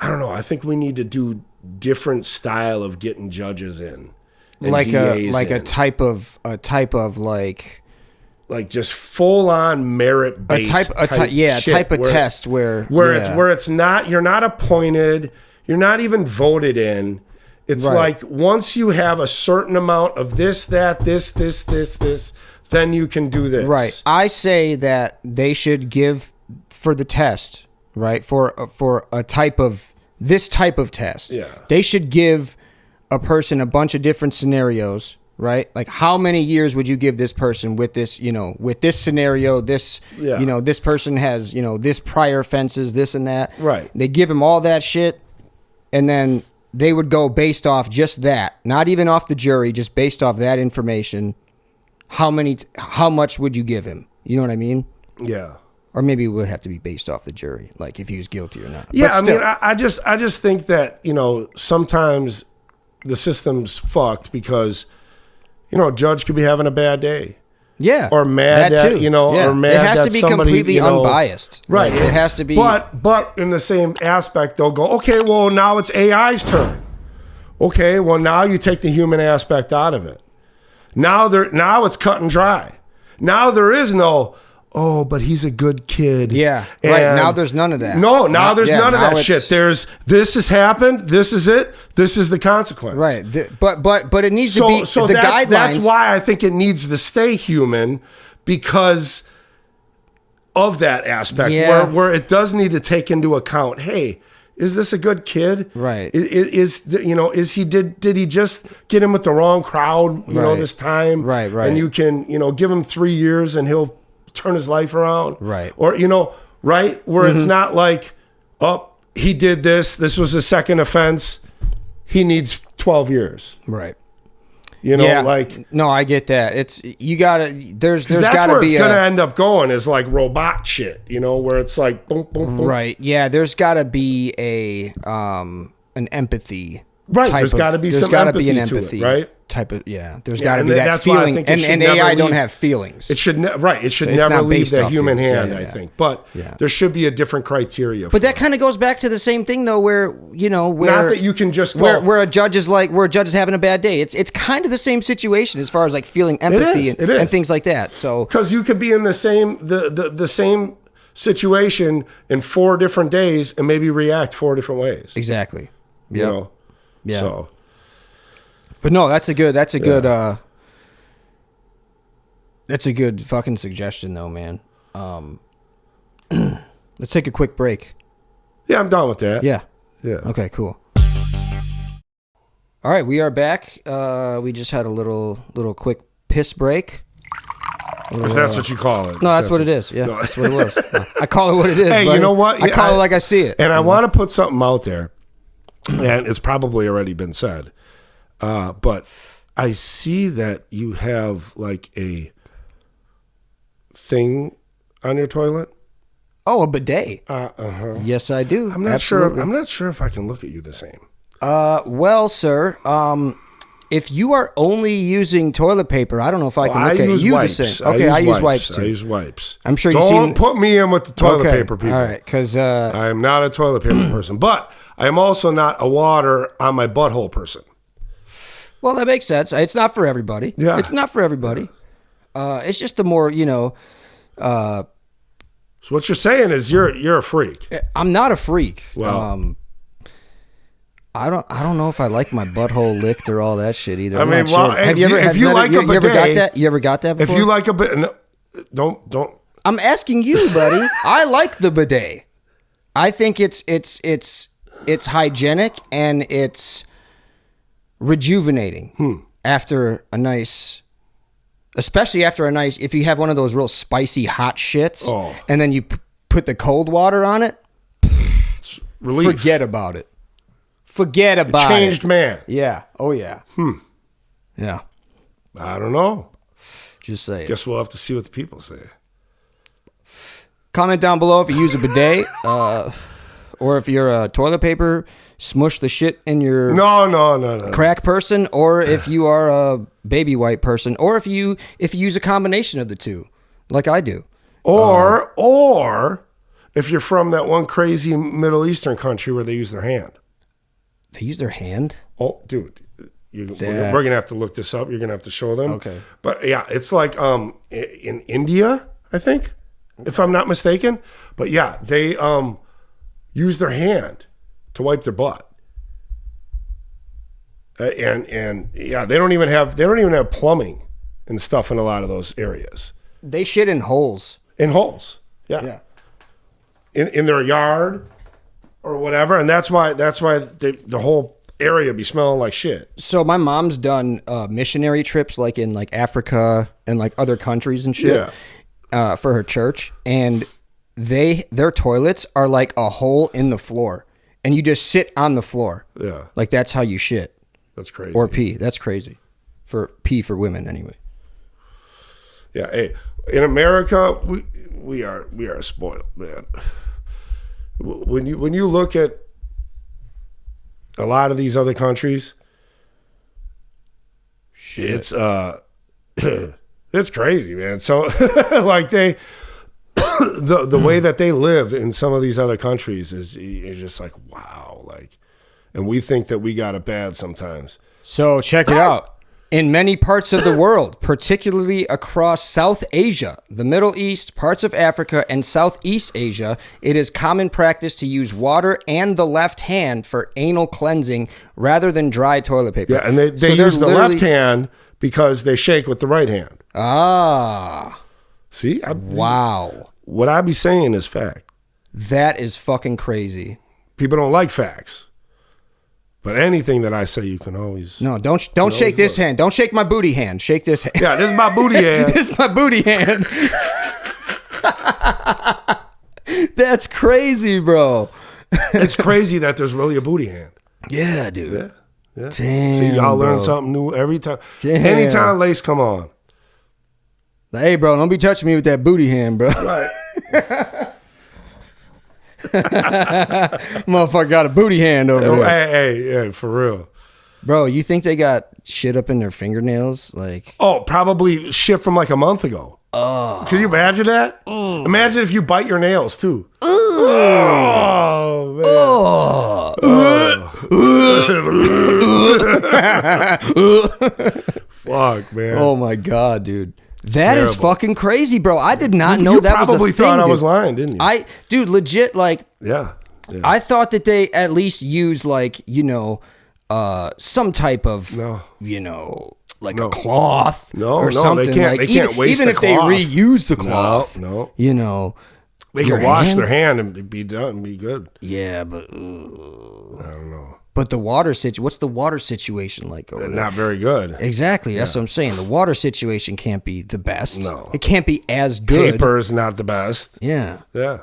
I don't know. I think we need to do different style of getting judges in, like a type of like just full on merit based type of test where it's not, you're not appointed, you're not even voted in. It's like once you have a certain amount of this then you can do this. Right. I say that they should give for the test, right? For a type of this type of test. Yeah. They should give a person a bunch of different scenarios, right? Like how many years would you give this person with this, with this scenario, this, this person has, this prior offenses, this and that. Right. They give him all that shit, and then they would go based off just that, not even off the jury, just based off that information. How much would you give him? You know what I mean? Yeah. Or maybe it would have to be based off the jury, like if he was guilty or not. Yeah, But still, I just think that, sometimes the system's fucked because, a judge could be having a bad day. Yeah. Or mad that that, too. or mad it has that to be somebody, completely unbiased. Right. Like, it has to be. But in the same aspect, they'll go, okay, well, now it's AI's turn. Okay, well, now you take the human aspect out of it. Now it's cut and dry. Now there is no, but he's a good kid. Yeah, right. Now there's none of that. No, there's none of that shit. There's, this has happened. This is it. This is the consequence. Right. But it needs to be so the guidelines. That's guidelines. why I think it needs to stay human, because of that aspect. Yeah. Where it does need to take into account, hey, is this a good kid? Right. Did he just get him with the wrong crowd, Right. this time? Right. And you can, give him 3 years and he'll turn his life around. Right. Or, right? Where it's not like, he did this. This was his second offense. He needs 12 years. Right. No, I get that. It's you gotta. There's that's gotta where be it's gonna end up going is like robot shit. Where it's like boom, boom, boom. Right. Yeah. There's gotta be an empathy. Right. There's got to be some empathy an to empathy it, right? Type of There's got to and be that that's why I feeling, think it should and never AI don't leave- have feelings. It should It should it's never not leave based the off human feelings. hand. Yeah, I yeah. think, but Yeah. there should be a different criteria. But that kind of goes back to the same thing, though, where where not that you can just go, where a judge is having a bad day. It's kind of the same situation as far as like feeling empathy It is. and things like that. So because you could be in the same situation in 4 different days and maybe react 4 different ways. exactly. You Yeah. So. But no, that's a good fucking suggestion though, man. Let's take a quick break. Yeah, I'm done with that. Yeah. Yeah. Okay, cool. All right, we are back. We just had a little quick piss break. If that's what you call it. No, that's what it is. Yeah, that's what it was. No, I call it what it is. Hey, buddy. you know what? I call it like I see it. And I want to put something out there, and it's probably already been said, but I see that you have like a thing on your toilet. Oh, a bidet. Yes, I do. I'm not Absolutely. sure. I'm not sure if I can look at you the same. Well, sir, if you are only using toilet paper, I don't know if I can look at use you wipes. the same. Okay, I use wipes too. I use wipes. I'm sure you've Don't seen. put me in with the toilet paper people. All right, because I am not a toilet paper person, but I am also not a water on my butthole person. well, that makes sense. It's not for everybody. Yeah. It's not for everybody. It's just the more So what you're saying is you're a freak. I'm not a freak. Well, I don't know if I like my butthole licked or all that shit either. I I'm mean, not well, sure. Have you ever? if you like a you ever got bidet- that? You ever got that if before? you like a bit, no, don't. I'm asking you, buddy. I like the bidet. I think it's hygienic and it's rejuvenating after a nice, especially after a nice. If you have one of those real spicy hot shits, and then you put the cold water on it, It's relief. forget about it. Forget about Changed it. man. Yeah. Oh yeah. Yeah. I don't know. Just say it. Guess we'll have to see what the people say. Comment down below if you use a bidet, or if you're a toilet paper, smush the shit in your No. crack person, or if you are a baby white person, or if you use a combination of the two, like I do. Or if you're from that one crazy Middle Eastern country where they use their hand. They use their hand? Oh, dude, we're going to have to look this up. You're going to have to show them. Okay. But yeah, it's like in India, I think, if I'm not mistaken. But yeah, they use their hand to wipe their butt. And yeah, they don't even have plumbing and stuff in a lot of those areas. They shit in holes. In holes. Yeah. In their yard or whatever. And that's why the whole area be smelling like shit. So my mom's done missionary trips like in like Africa and like other countries and shit for her church. And their toilets are like a hole in the floor. And you just sit on the floor. Yeah. Like that's how you shit. That's crazy. Or pee. That's crazy. Pee for women anyway. Yeah. Hey, in America, we are spoiled, man. When you look at a lot of these other countries, shit, it's it's crazy, man. So like the way that they live in some of these other countries is you're just like, wow, like, and we think that we got it bad sometimes. So check it out. In many parts of the world, particularly across South Asia, the Middle East, parts of Africa, and Southeast Asia, it is common practice to use water and the left hand for anal cleansing rather than dry toilet paper. Yeah, and they use the left hand because they shake with the right hand. Ah. See? Wow. What I be saying is fact. That is fucking crazy. People don't like facts. But anything that I say, you can always... No, don't shake this hand. Don't shake my booty hand. Shake this hand. Yeah, this is my booty hand. This is my booty hand. That's crazy, bro. It's crazy that there's really a booty hand. Yeah, dude. Yeah. Damn, See, y'all learn bro. something new every time. Damn. Anytime Lace come on. Like, hey, bro, don't be touching me with that booty hand, bro. Right. Motherfucker got a booty hand over there. Hey, for real. Bro, you think they got shit up in their fingernails? Like, Oh, probably shit from like a month ago. oh. Can you imagine that? Imagine if you bite your nails too. Oh, man. Fuck, man. Oh my God, dude. That is Terrible. fucking crazy, bro. I did not know You that was a probably thing, thought I dude. was lying, didn't you? Dude, legit, like, Yeah. I thought that they at least use like, some type of, No. like No. a cloth No, or no, something. they can't- like, they can't waste even the if they cloth. reuse the cloth, No. They your can wash hand? their hand and be done and be good. Yeah, but I don't know. But the water what's the water situation like over there? Not very good. Exactly. That's what I'm saying. The water situation can't be the best. No. It can't be as good. Paper is not the best. Yeah. Yeah.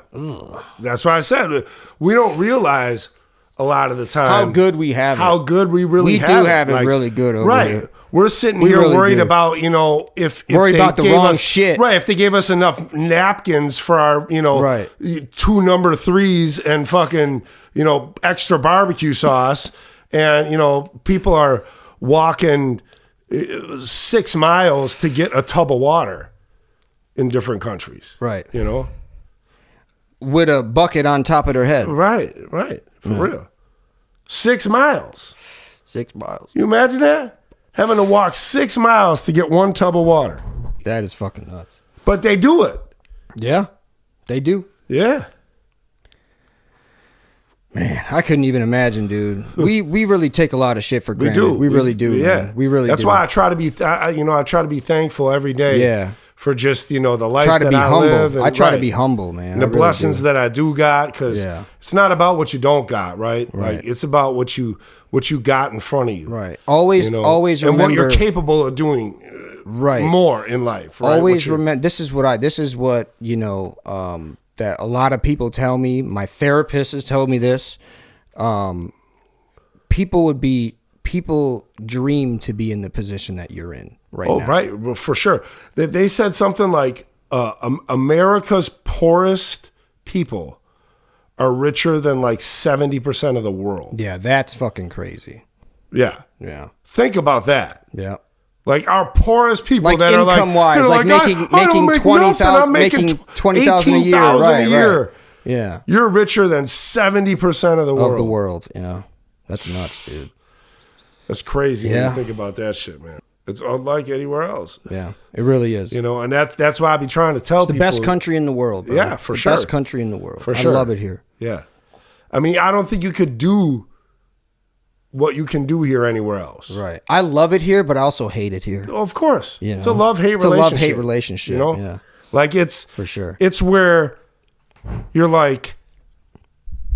That's why I said we don't realize a lot of the time How good we have how it. good we really We have do have it really good over right. here. We're sitting We here really worried do. about, if Worried they about the gave wrong us, shit. Right. If they gave us enough napkins for our, Right. 2 number 3s and fucking, extra barbecue sauce. And, people are walking 6 miles to get a tub of water in different countries. Right. With a bucket on top of their head. Right. For real. 6 miles. 6 miles. You imagine that? Having to walk 6 miles to get 1 tub of water. That is fucking nuts. But they do it. Yeah. They do. Yeah. Man, I couldn't even imagine, dude. We really take a lot of shit for We granted. do. We really do. Yeah. Man. We really That's do. why I try to be, I try to be thankful every day. Yeah. For just, the life Try to that be I humble. live. And, I try to right. be humble, man. And the I really blessings do. that I do got, because Yeah. it's not about what you don't got, right? Right. Like it's about what you got in front of you. Right. Always and remember what you're capable of doing right. more in life. Right? Always remember this is what that a lot of people tell me. My therapist has told me this. People dream to be in the position that you're in right now. Oh, right. Well, for sure. They said something like America's poorest people are richer than like 70% of the world. Yeah, that's fucking crazy. Yeah. Yeah. Think about that. Yeah. Like our poorest people Like that are like income-wise, they're like making I don't make 20,000 nothing. I'm making making 20,000 a year. 18,000 Right, a year. right. Yeah. You're richer than 70% of the world. Of the world. Yeah. That's nuts, dude. That's crazy when Yeah. you think about that shit, man. It's unlike anywhere else. Yeah. It really is. And that's why I be trying to tell It's the people. best country in the world, bro. Yeah, for the sure. best country in the world. For sure. I love it here. Yeah. I mean, I don't think you could do what you can do here anywhere else. Right. I love it here, but I also hate it here. Of course. You know? It's a love-hate relationship. It's a love-hate relationship, You know? yeah. Like it's For sure. It's where you're like,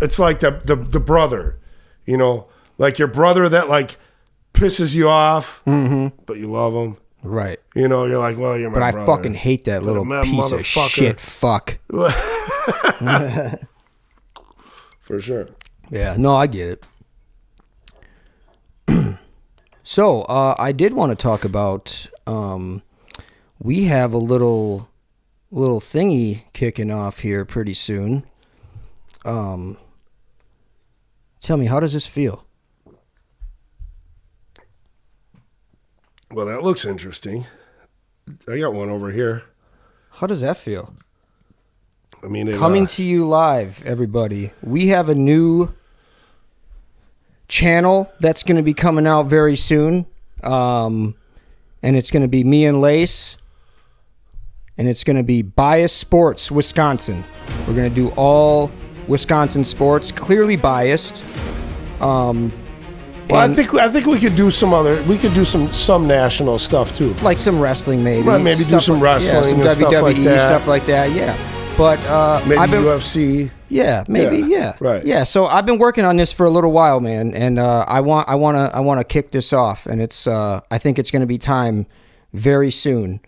it's like the brother, you know, like your brother that like pisses you off, but you love him. Right. You know, you're like, well, you're my brother. But I fucking hate that little piece of shit fuck. For sure. Yeah, no, I get it. So, I did want to talk about, we have a little thingy kicking off here pretty soon. Tell me, how does this feel? Well, that looks interesting. I got one over here. How does that feel? I mean, Coming to you live, everybody. We have a new channel that's going to be coming out very soon. And it's going to be me and Lace. And it's going to be Bias Sports Wisconsin. We're going to do all Wisconsin sports, clearly biased. Well, I think we could do some other. We could do some national stuff too, like some wrestling, maybe. Right, maybe do some wrestling, some and WWE stuff like that. Yeah, but maybe I've been, UFC. Yeah, maybe. Yeah, right. Yeah, so I've been working on this for a little while, man, and I want to kick this off, and it's I think it's going to be time very soon.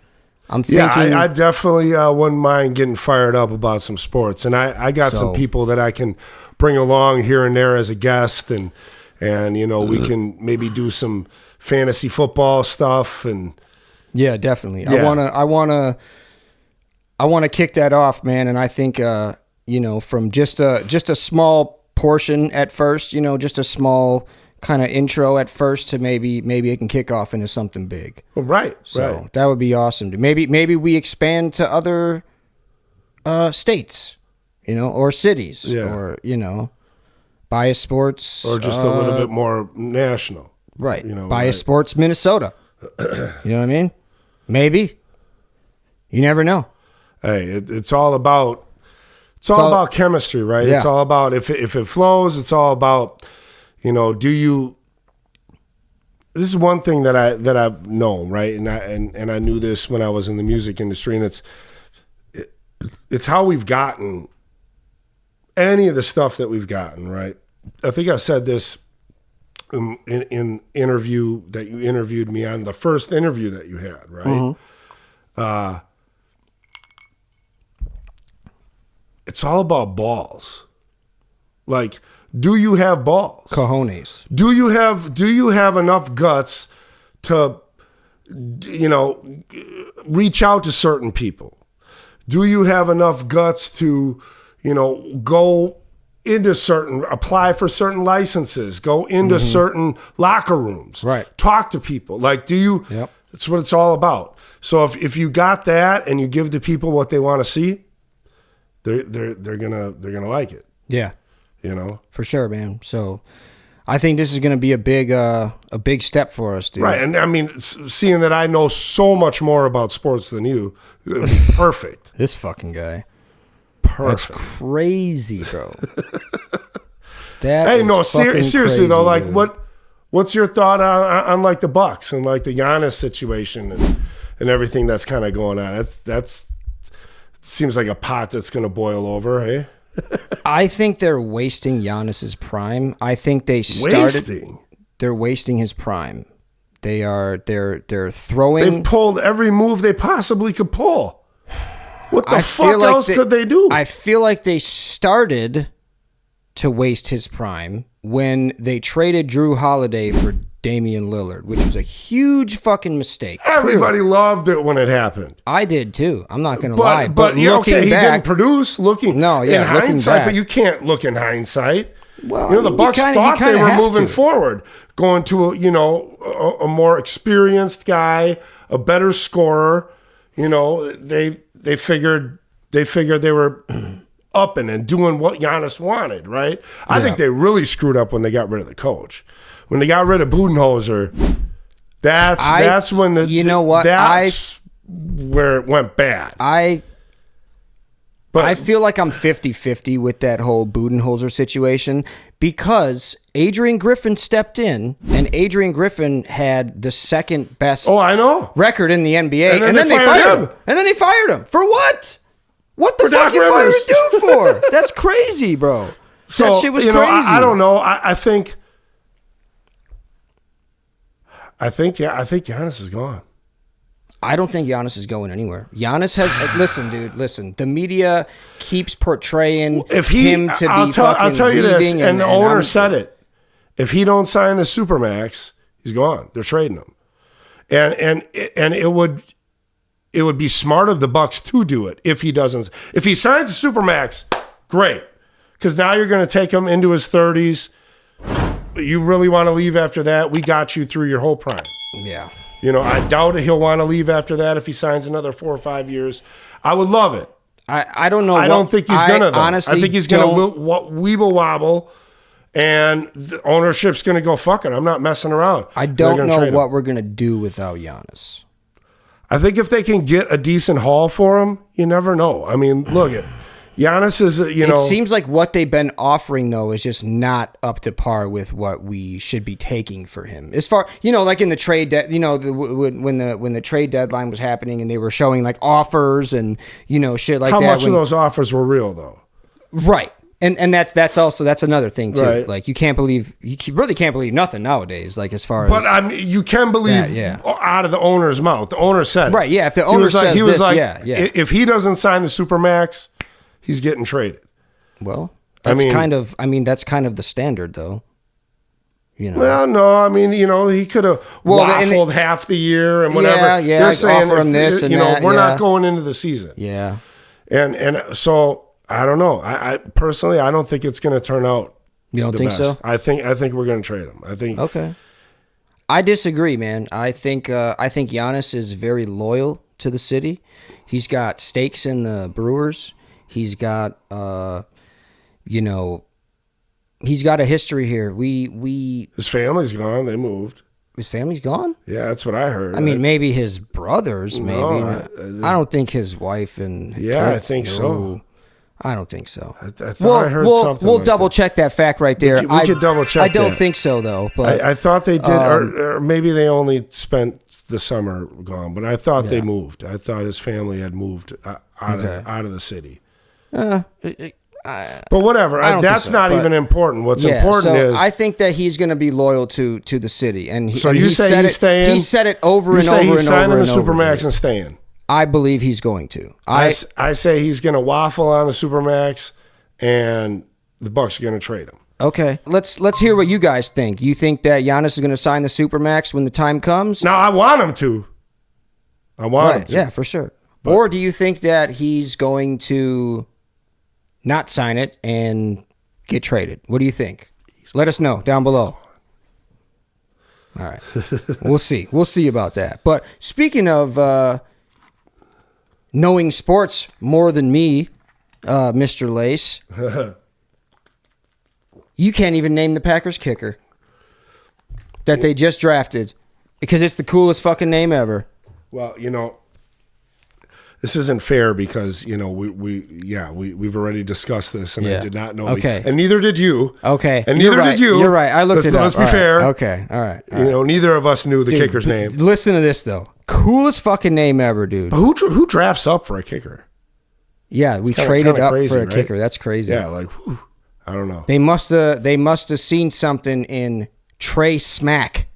I'm thinking. Yeah, I definitely wouldn't mind getting fired up about some sports, and I got some people that I can bring along here and there as a guest, and you know we can maybe do some fantasy football stuff, and yeah, definitely. Yeah. I want to kick that off, man, and I think you know, from just a small portion at first, you know, just a small kind of intro at first to maybe it can kick off into something big. Well, right. So that would be awesome. Maybe we expand to other states, you know, or cities, or you know, Bias Sports, or just a little bit more national, right? You know, Bias Sports Minnesota. You know what I mean? Maybe. You never know. Hey, it's all about about chemistry, right? Yeah. It's all about if it flows. It's all about, you know, this is one thing that I've known, right? And I knew this when I was in the music industry, and it's how we've gotten any of the stuff that we've gotten, right? I think I said this in interview that you interviewed me on, the first interview that you had, right? Mm-hmm. It's all about balls. Like, do you have balls? Cojones. Do you have enough guts to, you know, reach out to certain people? Do you have enough guts to, you know, go into apply for certain licenses, go into certain locker rooms, right? Talk to people. Like, do you? Yep. That's what it's all about. So if you got that and you give the people what they want to see, they're gonna like it. Yeah. You know, for sure, man. So I think this is going to be a big step for us, dude. Right. And I mean, seeing that I know so much more about sports than you, it would be perfect. This fucking guy. Perfect. That's crazy, bro. Seriously crazy, though, like dude. what's your thought on like the Bucks and like the Giannis situation and everything that's kind of going on? That's seems like a pot that's going to boil over, hey? I think they're wasting Giannis's prime. I think they're wasting his prime. They're throwing. They've pulled every move they possibly could pull. What the fuck else could they do? I feel like they started to waste his prime when they traded Drew Holiday for Damian Lillard, which was a huge fucking mistake. Everybody loved it when it happened. I did too. I'm not going to lie. But looking back, he didn't produce. In hindsight, but you can't look in hindsight. Well, you know, the Bucks thought they were moving forward, going to a more experienced guy, a better scorer. You know, they figured they were upping and doing what Giannis wanted, right? I think they really screwed up when they got rid of the coach. When they got rid of Budenholzer, that's when where it went bad. But I feel like I'm 50-50 with that whole Budenholzer situation because Adrian Griffin stepped in, and Adrian Griffin had the second best I know. record in the NBA, And then they fired him. And then they fired him. For what? What the For fuck Doc you fired Rivers. dude for? That's crazy, bro. So, that shit was you know, crazy. I don't know. I think Giannis is gone. I don't think Giannis is going anywhere. Giannis has listen, dude. Listen, the media keeps portraying him to be I'll tell you this, leaving and the owner said it. If he don't sign the Supermax, he's gone. They're trading him, and it would be smart of the Bucks to do it if he doesn't. If he signs the Supermax, great, because now you're going to take him into his 30s. You really want to leave after that? We got you through your whole prime. Yeah. You know, I doubt he'll want to leave after that if he signs another 4 or 5 years. I would love it. I don't know. I don't think he's going to, though. Honestly, I think he's going to weeble wobble, and the ownership's going to go, fuck it, I'm not messing around. I don't know what we're going to do without Giannis. I think if they can get a decent haul for him, you never know. I mean, look at Giannis is, It seems like what they've been offering, though, is just not up to par with what we should be taking for him. As far, like in the trade, when the trade deadline was happening and they were showing like offers and, shit like how that. How much of those offers were real, though? Right. And that's another thing, too. Right. Like, you really can't believe nothing nowadays, like as far as. But I mean, you can believe out of the owner's mouth. The owner said it. Right, yeah. If the owner says this, yeah. If he doesn't sign the Supermax, he's getting traded. Well, that's kind of the standard, though. Well, no, I mean, he could have waffled half the year and whatever. Yeah, they're saying offer him this and that. We're not going into the season. Yeah. And so I don't know. I personally, I don't think it's going to turn out. You don't think so? I think we're going to trade him. I think. Okay. I disagree, man. I think Giannis is very loyal to the city. He's got stakes in the Brewers. He's got, he's got a history here. His family's gone. They moved. His family's gone? Yeah, that's what I heard. I mean, maybe his brothers, maybe. No, I don't think his wife and kids, I think so. I don't think so. I thought I heard something. We'll double check that fact right there. We could double check. I don't think so though. But I thought they did, or maybe they only spent the summer gone. But I thought they moved. I thought his family had moved out of the city. But whatever. That's not even important. What's important is I think that he's going to be loyal to the city. And so you say he's staying. He said it over and over and over. He's signing the Supermax and staying. I believe he's going to. I say he's going to waffle on the Supermax, and the Bucks are going to trade him. Okay, let's hear what you guys think. You think that Giannis is going to sign the Supermax when the time comes? No, I want him to. I want him to. Yeah, for sure. Or do you think that he's going to not sign it and get traded? What do you think? Let us know down below. All right. We'll see. We'll see about that. But speaking of knowing sports more than me, Mr. Lace, you can't even name the Packers kicker that they just drafted because it's the coolest fucking name ever. Well, this isn't fair because we've already discussed this, and I did not know. Okay, and neither did you. Okay, and neither did you. You're right. I looked it up. Let's be fair. Okay, all right. Neither of us knew the kicker's name. Listen to this though. Coolest fucking name ever, dude. But who drafts up for a kicker? Yeah, we traded up crazy, for a right? kicker. That's crazy. Yeah, like I don't know. They must have seen something in Trey Smack.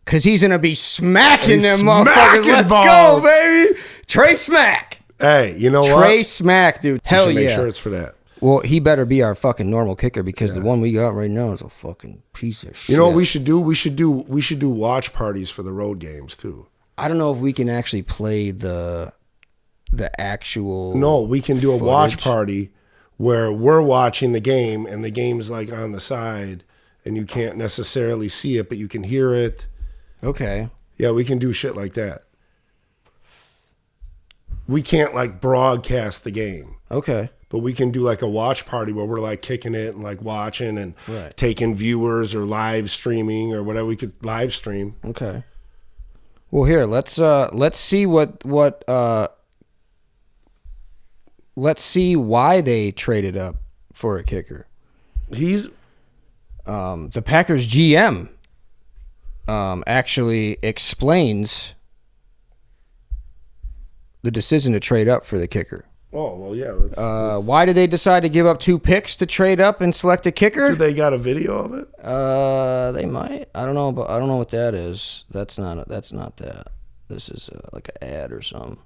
Cause he's gonna be smacking them motherfuckers. Let's go, baby. Trey Smack. Hey, you know what? Trey Smack, dude. Hell yeah. Make sure it's for that. Well, he better be our fucking normal kicker because the one we got right now is a fucking piece of shit. You know what we should do? We should do watch parties for the road games too. I don't know if we can actually play the actual. No, we can do footage. A watch party where we're watching the game and the game's like on the side and you can't necessarily see it, but you can hear it. Okay. Yeah, we can do shit like that. We can't like broadcast the game. Okay. But we can do like a watch party where we're like kicking it and like watching and taking viewers or live streaming or whatever we could live stream. Okay. Well, here, let's see what let's see why they traded up for a kicker. He's The Packers GM actually explains the decision to trade up for the kicker. Oh, well, yeah. Let's, why did they decide to give up 2 picks to trade up and select a kicker? do they got a video of it? They might. I don't know, but I don't know what that is. That's not that. This is like an ad or something.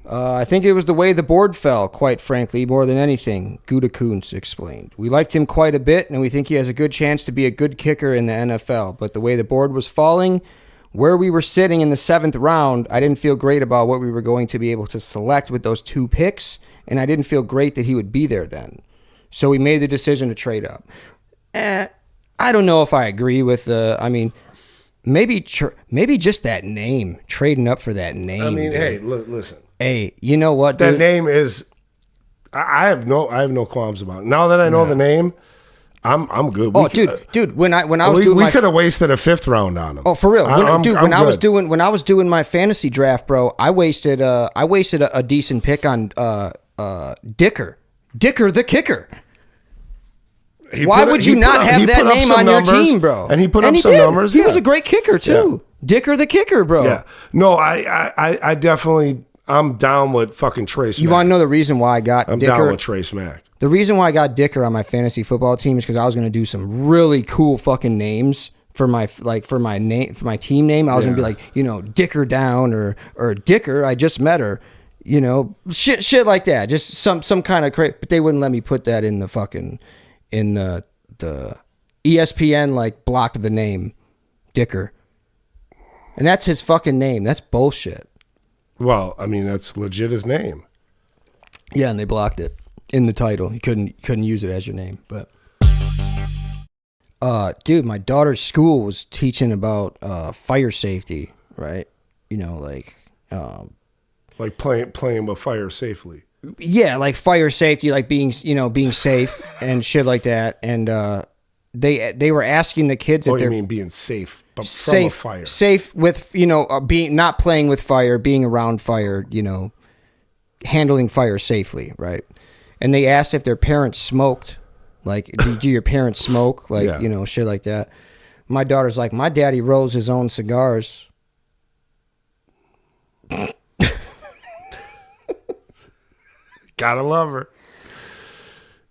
I think it was the way the board fell, quite frankly, more than anything, Gutekunst explained. We liked him quite a bit, and we think he has a good chance to be a good kicker in the NFL. But the way the board was falling, where we were sitting in the 7th round, I didn't feel great about what we were going to be able to select with those 2 picks, and I didn't feel great that he would be there then. So we made the decision to trade up. I don't know if I agree with maybe just that name, trading up for that name. I mean, dude. hey, listen. Hey, you know what, dude? That name is. I have no qualms about it. Now that I know the name, I'm good. Oh, dude, when I was doing we could have wasted a 5th round on him. Oh, for real, when I was good. doing my fantasy draft, bro, I wasted a decent pick on Dicker the kicker. Why would you not have that name on your team, bro? And he put up some numbers. He was a great kicker too. Yeah. Dicker the kicker, bro. Yeah. No, I definitely. I'm down with fucking Trace Mack. You want to know the reason why I got I'm Dicker? down with Trace Mack. The reason why I got Dicker on my fantasy football team is because I was going to do some really cool fucking names for my team name. I was going to be like, Dicker Down or Dicker, I just met her. Shit like that. Just some kind of crazy. But they wouldn't let me put that in the fucking the ESPN blocked the name Dicker. And that's his fucking name. That's bullshit. Well, I mean, that's legit his name. Yeah, and they blocked it in the title. You couldn't use it as your name. But dude, my daughter's school was teaching about fire safety, right? Like playing with fire safely. Yeah, like fire safety, like being safe and shit like that. And they were asking the kids if you they're mean being safe, but from a fire. Safe with being not playing with fire, being around fire, handling fire safely, right? And they asked if their parents smoked. Like, do your parents smoke? Like, yeah. Shit like that. My daughter's like, my daddy rolls his own cigars. Gotta love her.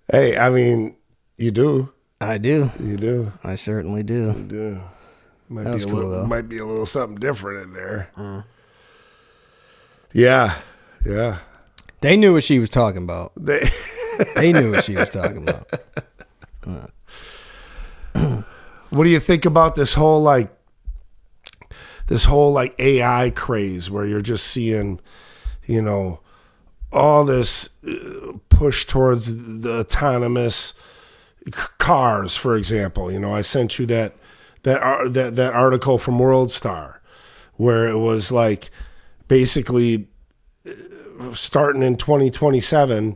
Hey, I mean, you do. I do. You do. I certainly do. You do. That was cool, though. Might be a little something different in there. Yeah. Yeah. They knew what she was talking about. They knew what she was talking about. What do you think about this whole AI craze where you're just seeing, all this push towards the autonomous cars, for example? I sent you that article from World Star where it was like basically starting in 2027,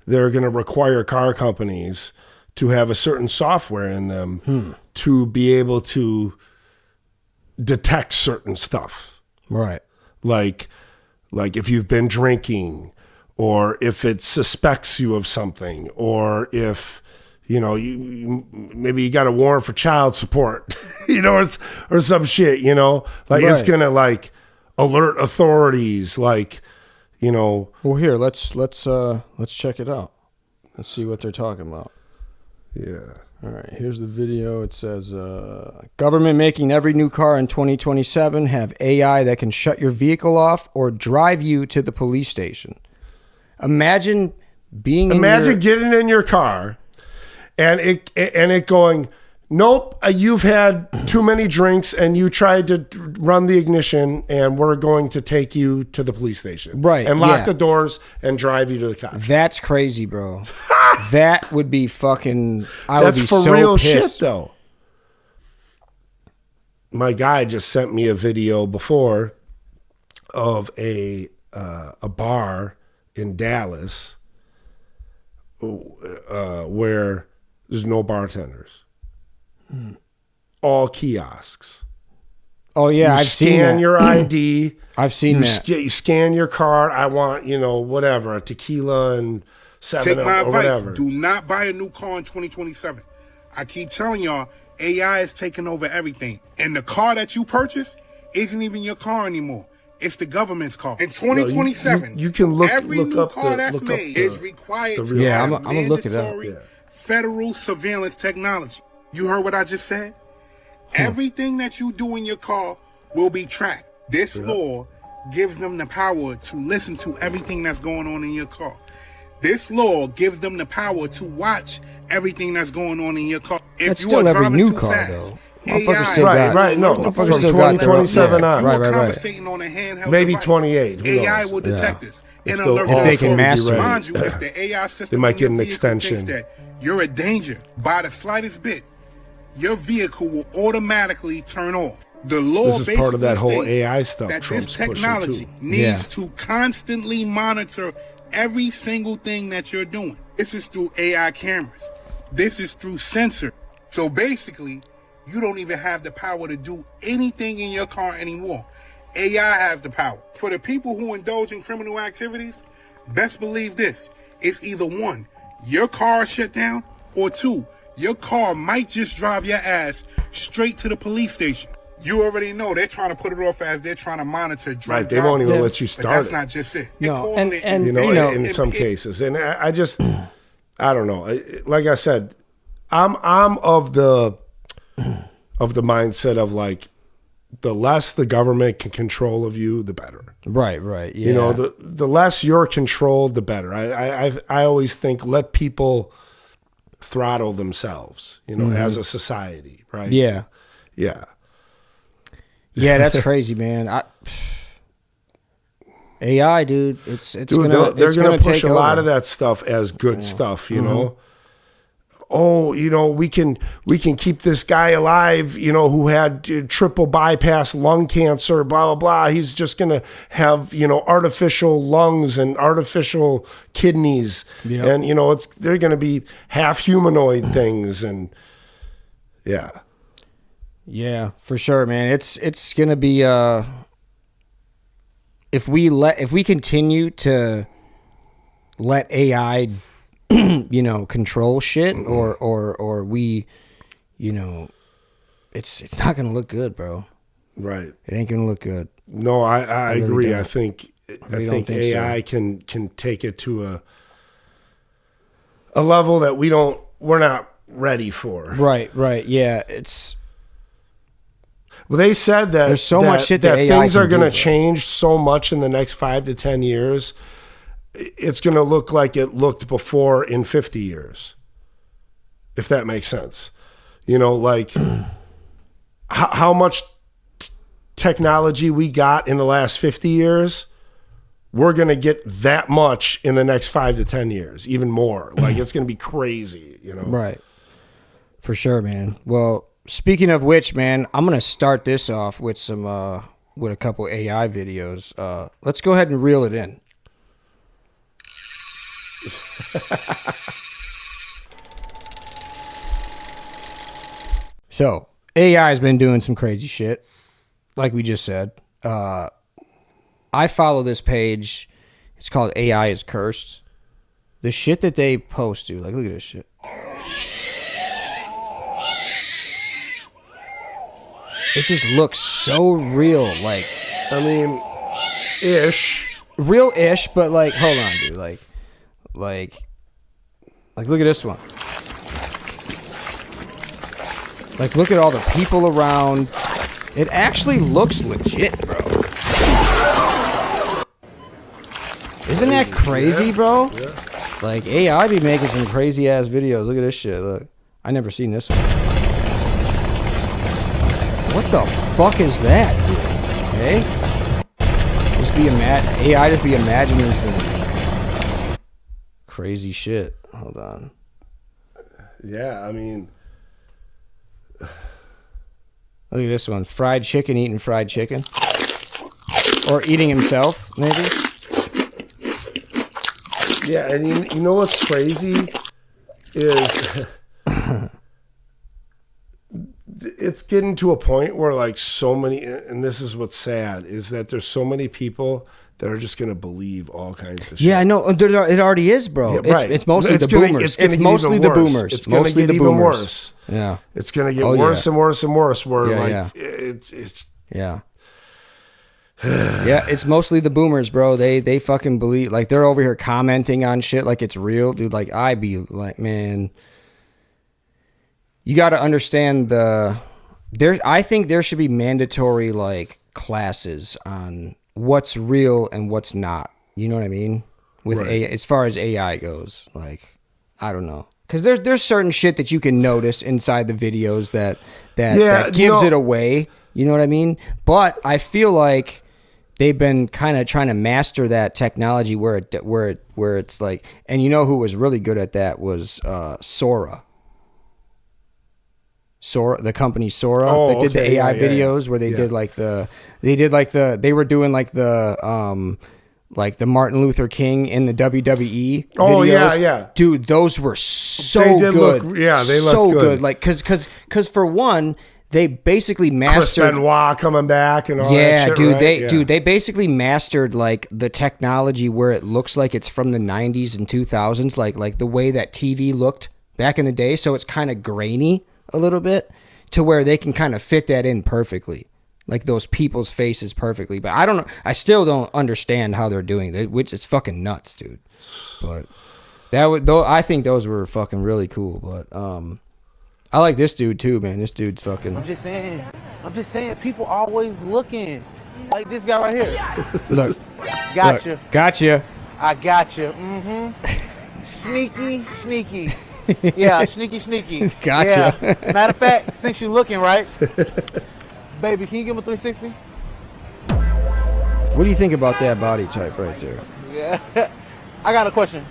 they're going to require car companies to have a certain software in them to be able to detect certain stuff. Right. Like if you've been drinking, or if it suspects you of something, or if you maybe you got a warrant for child support, or some shit, Right. It's gonna alert authorities, Well, here, let's check it out. Let's see what they're talking about. Yeah. All right, here's the video. It says, government making every new car in 2027 have AI that can shut your vehicle off or drive you to the police station. Imagine getting in your car and it going, nope, you've had too many drinks and you tried to run the ignition and we're going to take you to the police station. Right. And lock the doors and drive you to the cops. That's crazy, bro. That would be fucking... That's for so real pissed. shit, though. My guy just sent me a video before of a bar in Dallas where there's no bartenders. All kiosks. Oh yeah, I've seen that. Scan your ID. I've seen that. You scan your card. I want, whatever, a tequila and 7 Take my or advice. whatever. Do not buy a new car in 2027. I keep telling y'all, AI is taking over everything. And the car that you purchase isn't even your car anymore. It's the government's car. In 2027, you can every look new up car the- that's look up made the- is required the to real- Yeah, have I'm gonna look it up. mandatory Yeah. federal surveillance technology. You heard what I just said? Everything that you do in your car will be tracked. This law gives them the power to listen to everything that's going on in your car. This law gives them the power to watch everything that's going on in your car. If That's you still are every driving new too car, fast, though. Motherfuckers AI still got- Right, no, Motherfuckers from still got their own- 2027 yeah, on. right, right. conversating on a handheld Maybe device. 28, who AI knows? will detect this and they'll alert all you. If they can be master ready. it. Mind you, if the AI system They might in get your an vehicle extension. thinks that you're a danger by the slightest bit, your vehicle will automatically turn off. The law This is part of that basically whole states AI stuff that Trump's this pushing, technology too. needs Yeah. to constantly monitor every single thing that you're doing. This is through AI cameras. This is through sensors. So basically, you don't even have the power to do anything in your car anymore. AI has the power. For the people who indulge in criminal activities, best believe this. It's either one, your car shut down, or two, your car might just drive your ass straight to the police station. You already know they're trying to put it off as they're trying to monitor drunk Right, they won't even Yeah. let you But start that's it. not just it. No, They're calling and- it- and- In some cases. And I just, I don't know. Like I said, I'm of the mindset of like, the less the government can control of you, the better. Right. Yeah. The less you're controlled, the better. I always think let people throttle themselves, as a society, right? Yeah. Yeah. Yeah, that's crazy, man. AI, dude, Dude, gonna they're it's gonna push take a lot over. of that stuff as good stuff, Oh, we can keep this guy alive, who had triple bypass lung cancer, blah blah blah. He's just gonna have artificial lungs and artificial kidneys, Yep. and they're gonna be half humanoid things, and yeah. Yeah, for sure, man. It's gonna be if we continue to let AI control shit or we it's not gonna look good, bro. Right. It ain't gonna look good. No, I really agree. don't. I think really don't think AI can take it to a level that we're not ready for. Right. Yeah. Well, they said that There's so much shit that AI things can are going to do, bro. change so much in the next 5 to 10 years. It's going to look like it looked before in 50 years, if that makes sense. Like how much technology we got in the last 50 years, we're going to get that much in the next 5 to 10 years, even more. Like it's going to be crazy, Right. For sure, man. Well, speaking of which, man, I'm gonna start this off with some with a couple AI videos. Let's go ahead and reel it in. So AI has been doing some crazy shit, like we just said. I follow this page. It's called AI is Cursed. The shit that they post, dude. Like, look at this shit. It just looks so real, like I mean, ish. real-ish, but like, hold on, dude, like, look at this one. Like, look at all the people around. It actually looks legit, bro. Isn't that crazy, bro? Yeah. Like, AI be making some crazy ass videos. Look at this shit. Look, I never seen this one. What the fuck is that, dude? Hey, AI just be imagining some crazy shit. Hold on. Yeah, I mean, Look at this one. Fried chicken eating fried chicken. Or eating himself, maybe. yeah, and you know what's crazy is it's getting to a point where like so many, and this is what's sad, is that there's so many people that are just going to believe all kinds of shit. Yeah, I know. It already is, bro. Yeah, right. It's mostly the boomers. It's mostly the boomers. It's going to get even worse. Yeah. It's going to get worse and worse and worse. Where it's yeah. Yeah, it's mostly the boomers, bro. They fucking believe, like, they're over here commenting on shit like it's real, dude. Like, I be like, man, you got to understand I think there should be mandatory like classes on what's real and what's not. You know what I mean? With AI, as far as AI goes, like, I don't know, because there's certain shit that you can notice inside the videos that gives it away. You know what I mean? But I feel like they've been kind of trying to master that technology where it's like, and you know who was really good at that was Sora. The company Sora that did the AI videos where they were doing like the Martin Luther King in the WWE videos. Yeah. Dude, those were so good. They looked so good. Like, cause for one, they basically mastered Chris Benoit coming back and all that shit, dude. right? They basically mastered like the technology where it looks like it's from the 90s and 2000s, like the way that TV looked back in the day. So it's kind of grainy a little bit to where they can kind of fit that in perfectly, like those people's faces perfectly. But I still don't understand how they're doing it, which is fucking nuts, dude. But I think those were fucking really cool. But I like this dude too, man. This dude's fucking. I'm just saying, people always looking. Like this guy right here. Look. Gotcha. Gotcha. I gotcha. Sneaky. Yeah, sneaky. Gotcha. Yeah. Matter of fact, since you're looking, right? Baby, can you give him a 360? What do you think about that body type right there? Yeah. I got a question.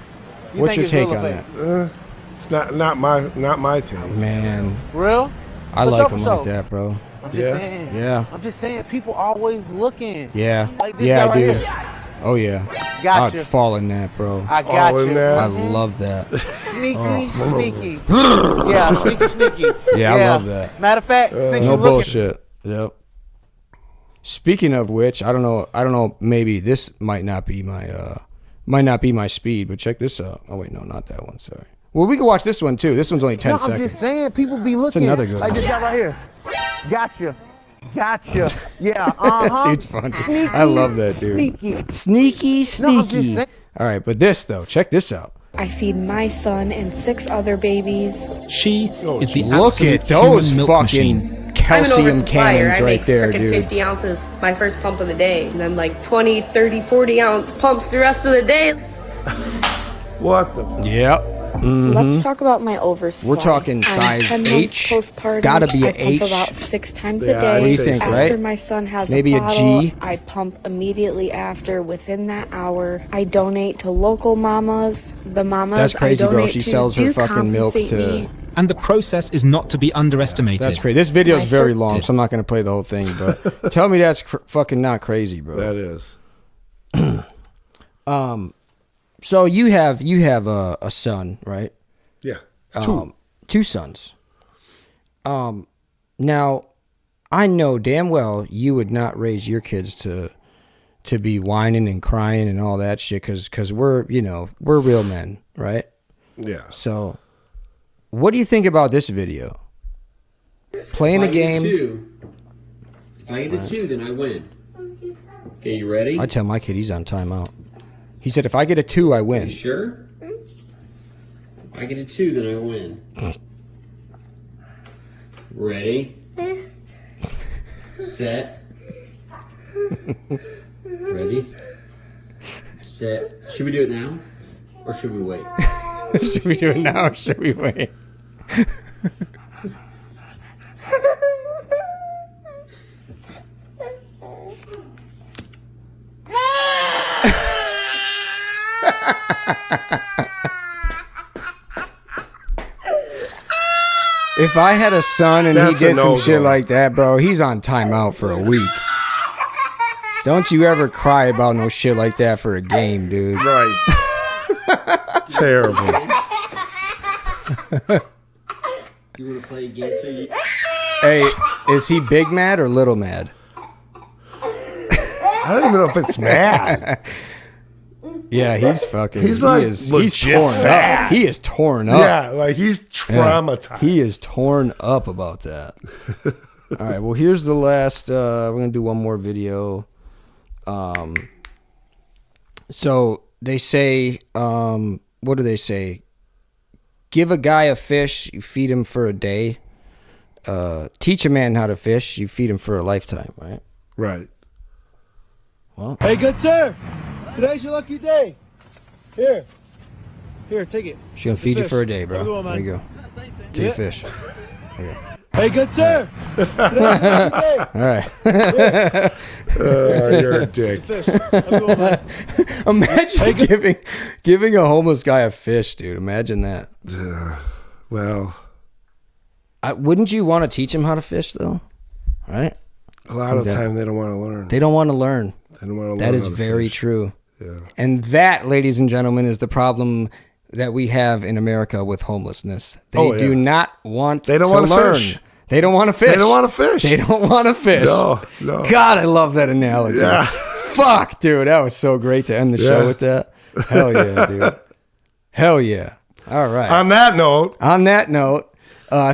What's your take on that? It's not my take. Man. Real? I like him like that, bro. I'm just saying. Yeah. I'm just saying, people always looking. Yeah. Like this guy right dude. Here. Oh yeah. Gotcha. I'd fall in that, bro. I got you. I love that. Sneaky. Yeah, sneaky. Yeah, I love that. Matter of fact, since no you're bullshit. Yep. Speaking of which, I don't know. Maybe this might not be my speed, but check this out. Oh wait, no, not that one. Sorry. Well, we can watch this one too. This one's only 10 seconds. I'm just saying, people be looking. It's another good like one. this guy right here. Gotcha. Yeah. Dude's funny. I love that dude. Sneaky. No, I'm just saying. All right, but this though, check this out. I feed my son and 6 other babies. She is the Look absolute at those human milk fucking machine. calcium cannons right there, I make dude. 50 ounces my first pump of the day, and then like 20, 30, 40 ounce pumps the rest of the day. What the? Yep. Let's talk about my oversupply. We're talking I'm size 10 months H. Postpartum. Gotta be I a pump H. about 6 times Yeah, a day. what do you think, After right? my son has Maybe a a bottle, G? I pump immediately after. Within that hour, I donate to local mamas. The mamas That's crazy, I donate bro. She to sells her do fucking milk compensate to. me. And the process is not to be underestimated. That's crazy. This video is My very fir- long, so I'm not gonna play the whole thing. But tell me that's fucking not crazy, bro. That is. So you have a son, right? Yeah. Two sons. Now, I know damn well you would not raise your kids to be whining and crying and all that shit because we're real men, right? Yeah. So, what do you think about this video? Playing a game. If I get a 2, then I win. Okay, you ready? I tell my kid he's on timeout. He said, if I get a 2, I win. You sure? If I get a 2, then I win. Ready? Set. Ready? Set. Should we do it now? Or should we wait? Should we do it now or should we wait? If I had a son and That's he a did some no-go. shit like that, bro, he's on timeout for a week. Don't you ever cry about no shit like that for a game, dude. Right. Terrible. You want to play a game? So Hey, is he big mad or little mad? I don't even know if it's mad. Yeah, he's fucking. He's like he's legit torn sad. up. He is torn up. Yeah, like he's traumatized. He is torn up about that. All right, well, here's the last. We're gonna do one more video. So they say, what do they say? Give a guy a fish, you feed him for a day. Teach a man how to fish, you feed him for a lifetime, right? Right. Well, hey, good sir. Today's your lucky day. Here, take it. she's gonna feed you for a day, bro. There you go. Take a fish. Hey, good sir. Today's your lucky day. All right. You're a dick. Imagine giving a homeless guy a fish, dude. Imagine that. Well, wouldn't you want to teach him how to fish, though? Right? A lot of the time they don't want to learn. They don't want to learn. They don't want to learn. That is how to very fish. true. Yeah. And that, ladies and gentlemen, is the problem that we have in America with homelessness. They do not want to learn. Fish. They don't want to fish. They don't want to fish. They don't want to fish. No. God, I love that analogy. Yeah. Fuck, dude. That was so great to end the show with that. Hell yeah, dude. Hell yeah. All right. On that note,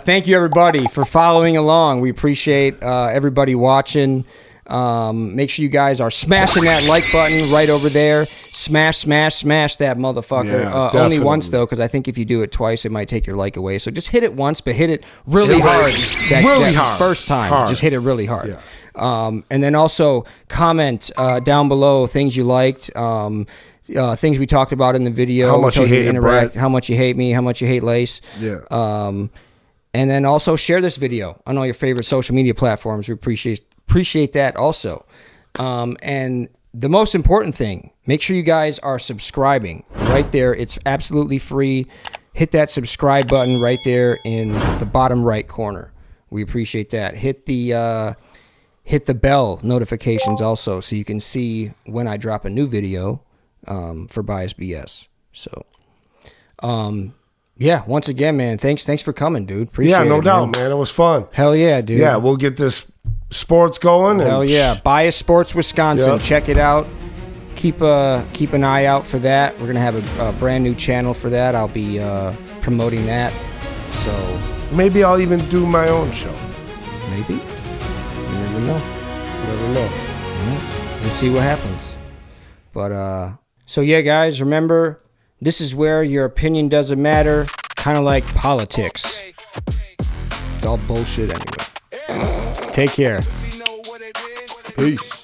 thank you, everybody, for following along. We appreciate everybody watching. Make sure you guys are smashing that like button right over there. Smash that motherfucker. Yeah, only once, though, because I think if you do it twice, it might take your like away. So just hit it once, but hit it really hard. That first time. Hard. Just hit it really hard. Yeah. And then also comment down below things you liked. Things we talked about in the video. How much you hated Bret. How much you hate me. How much you hate Lace. Yeah. And then also share this video on all your favorite social media platforms. We appreciate that also. And the most important thing, make sure you guys are subscribing right there. It's absolutely free. Hit that subscribe button right there in the bottom right corner. We appreciate that. Hit the bell notifications also so you can see when I drop a new video for Bias BS. So, yeah, once again, man, thanks for coming, dude. Appreciate it. Yeah, no doubt, man. It was fun. Hell yeah, dude. Yeah, we'll get this sports going. Hell yeah. Bias Sports Wisconsin. Yep. Check it out. Keep an eye out for that. We're going to have a brand new channel for that. I'll be promoting that. So maybe I'll even do my own show. Maybe. You never know. We'll see what happens. But so yeah, guys, remember, this is where your opinion doesn't matter. Kind of like politics. It's all bullshit anyway. Take care. Peace.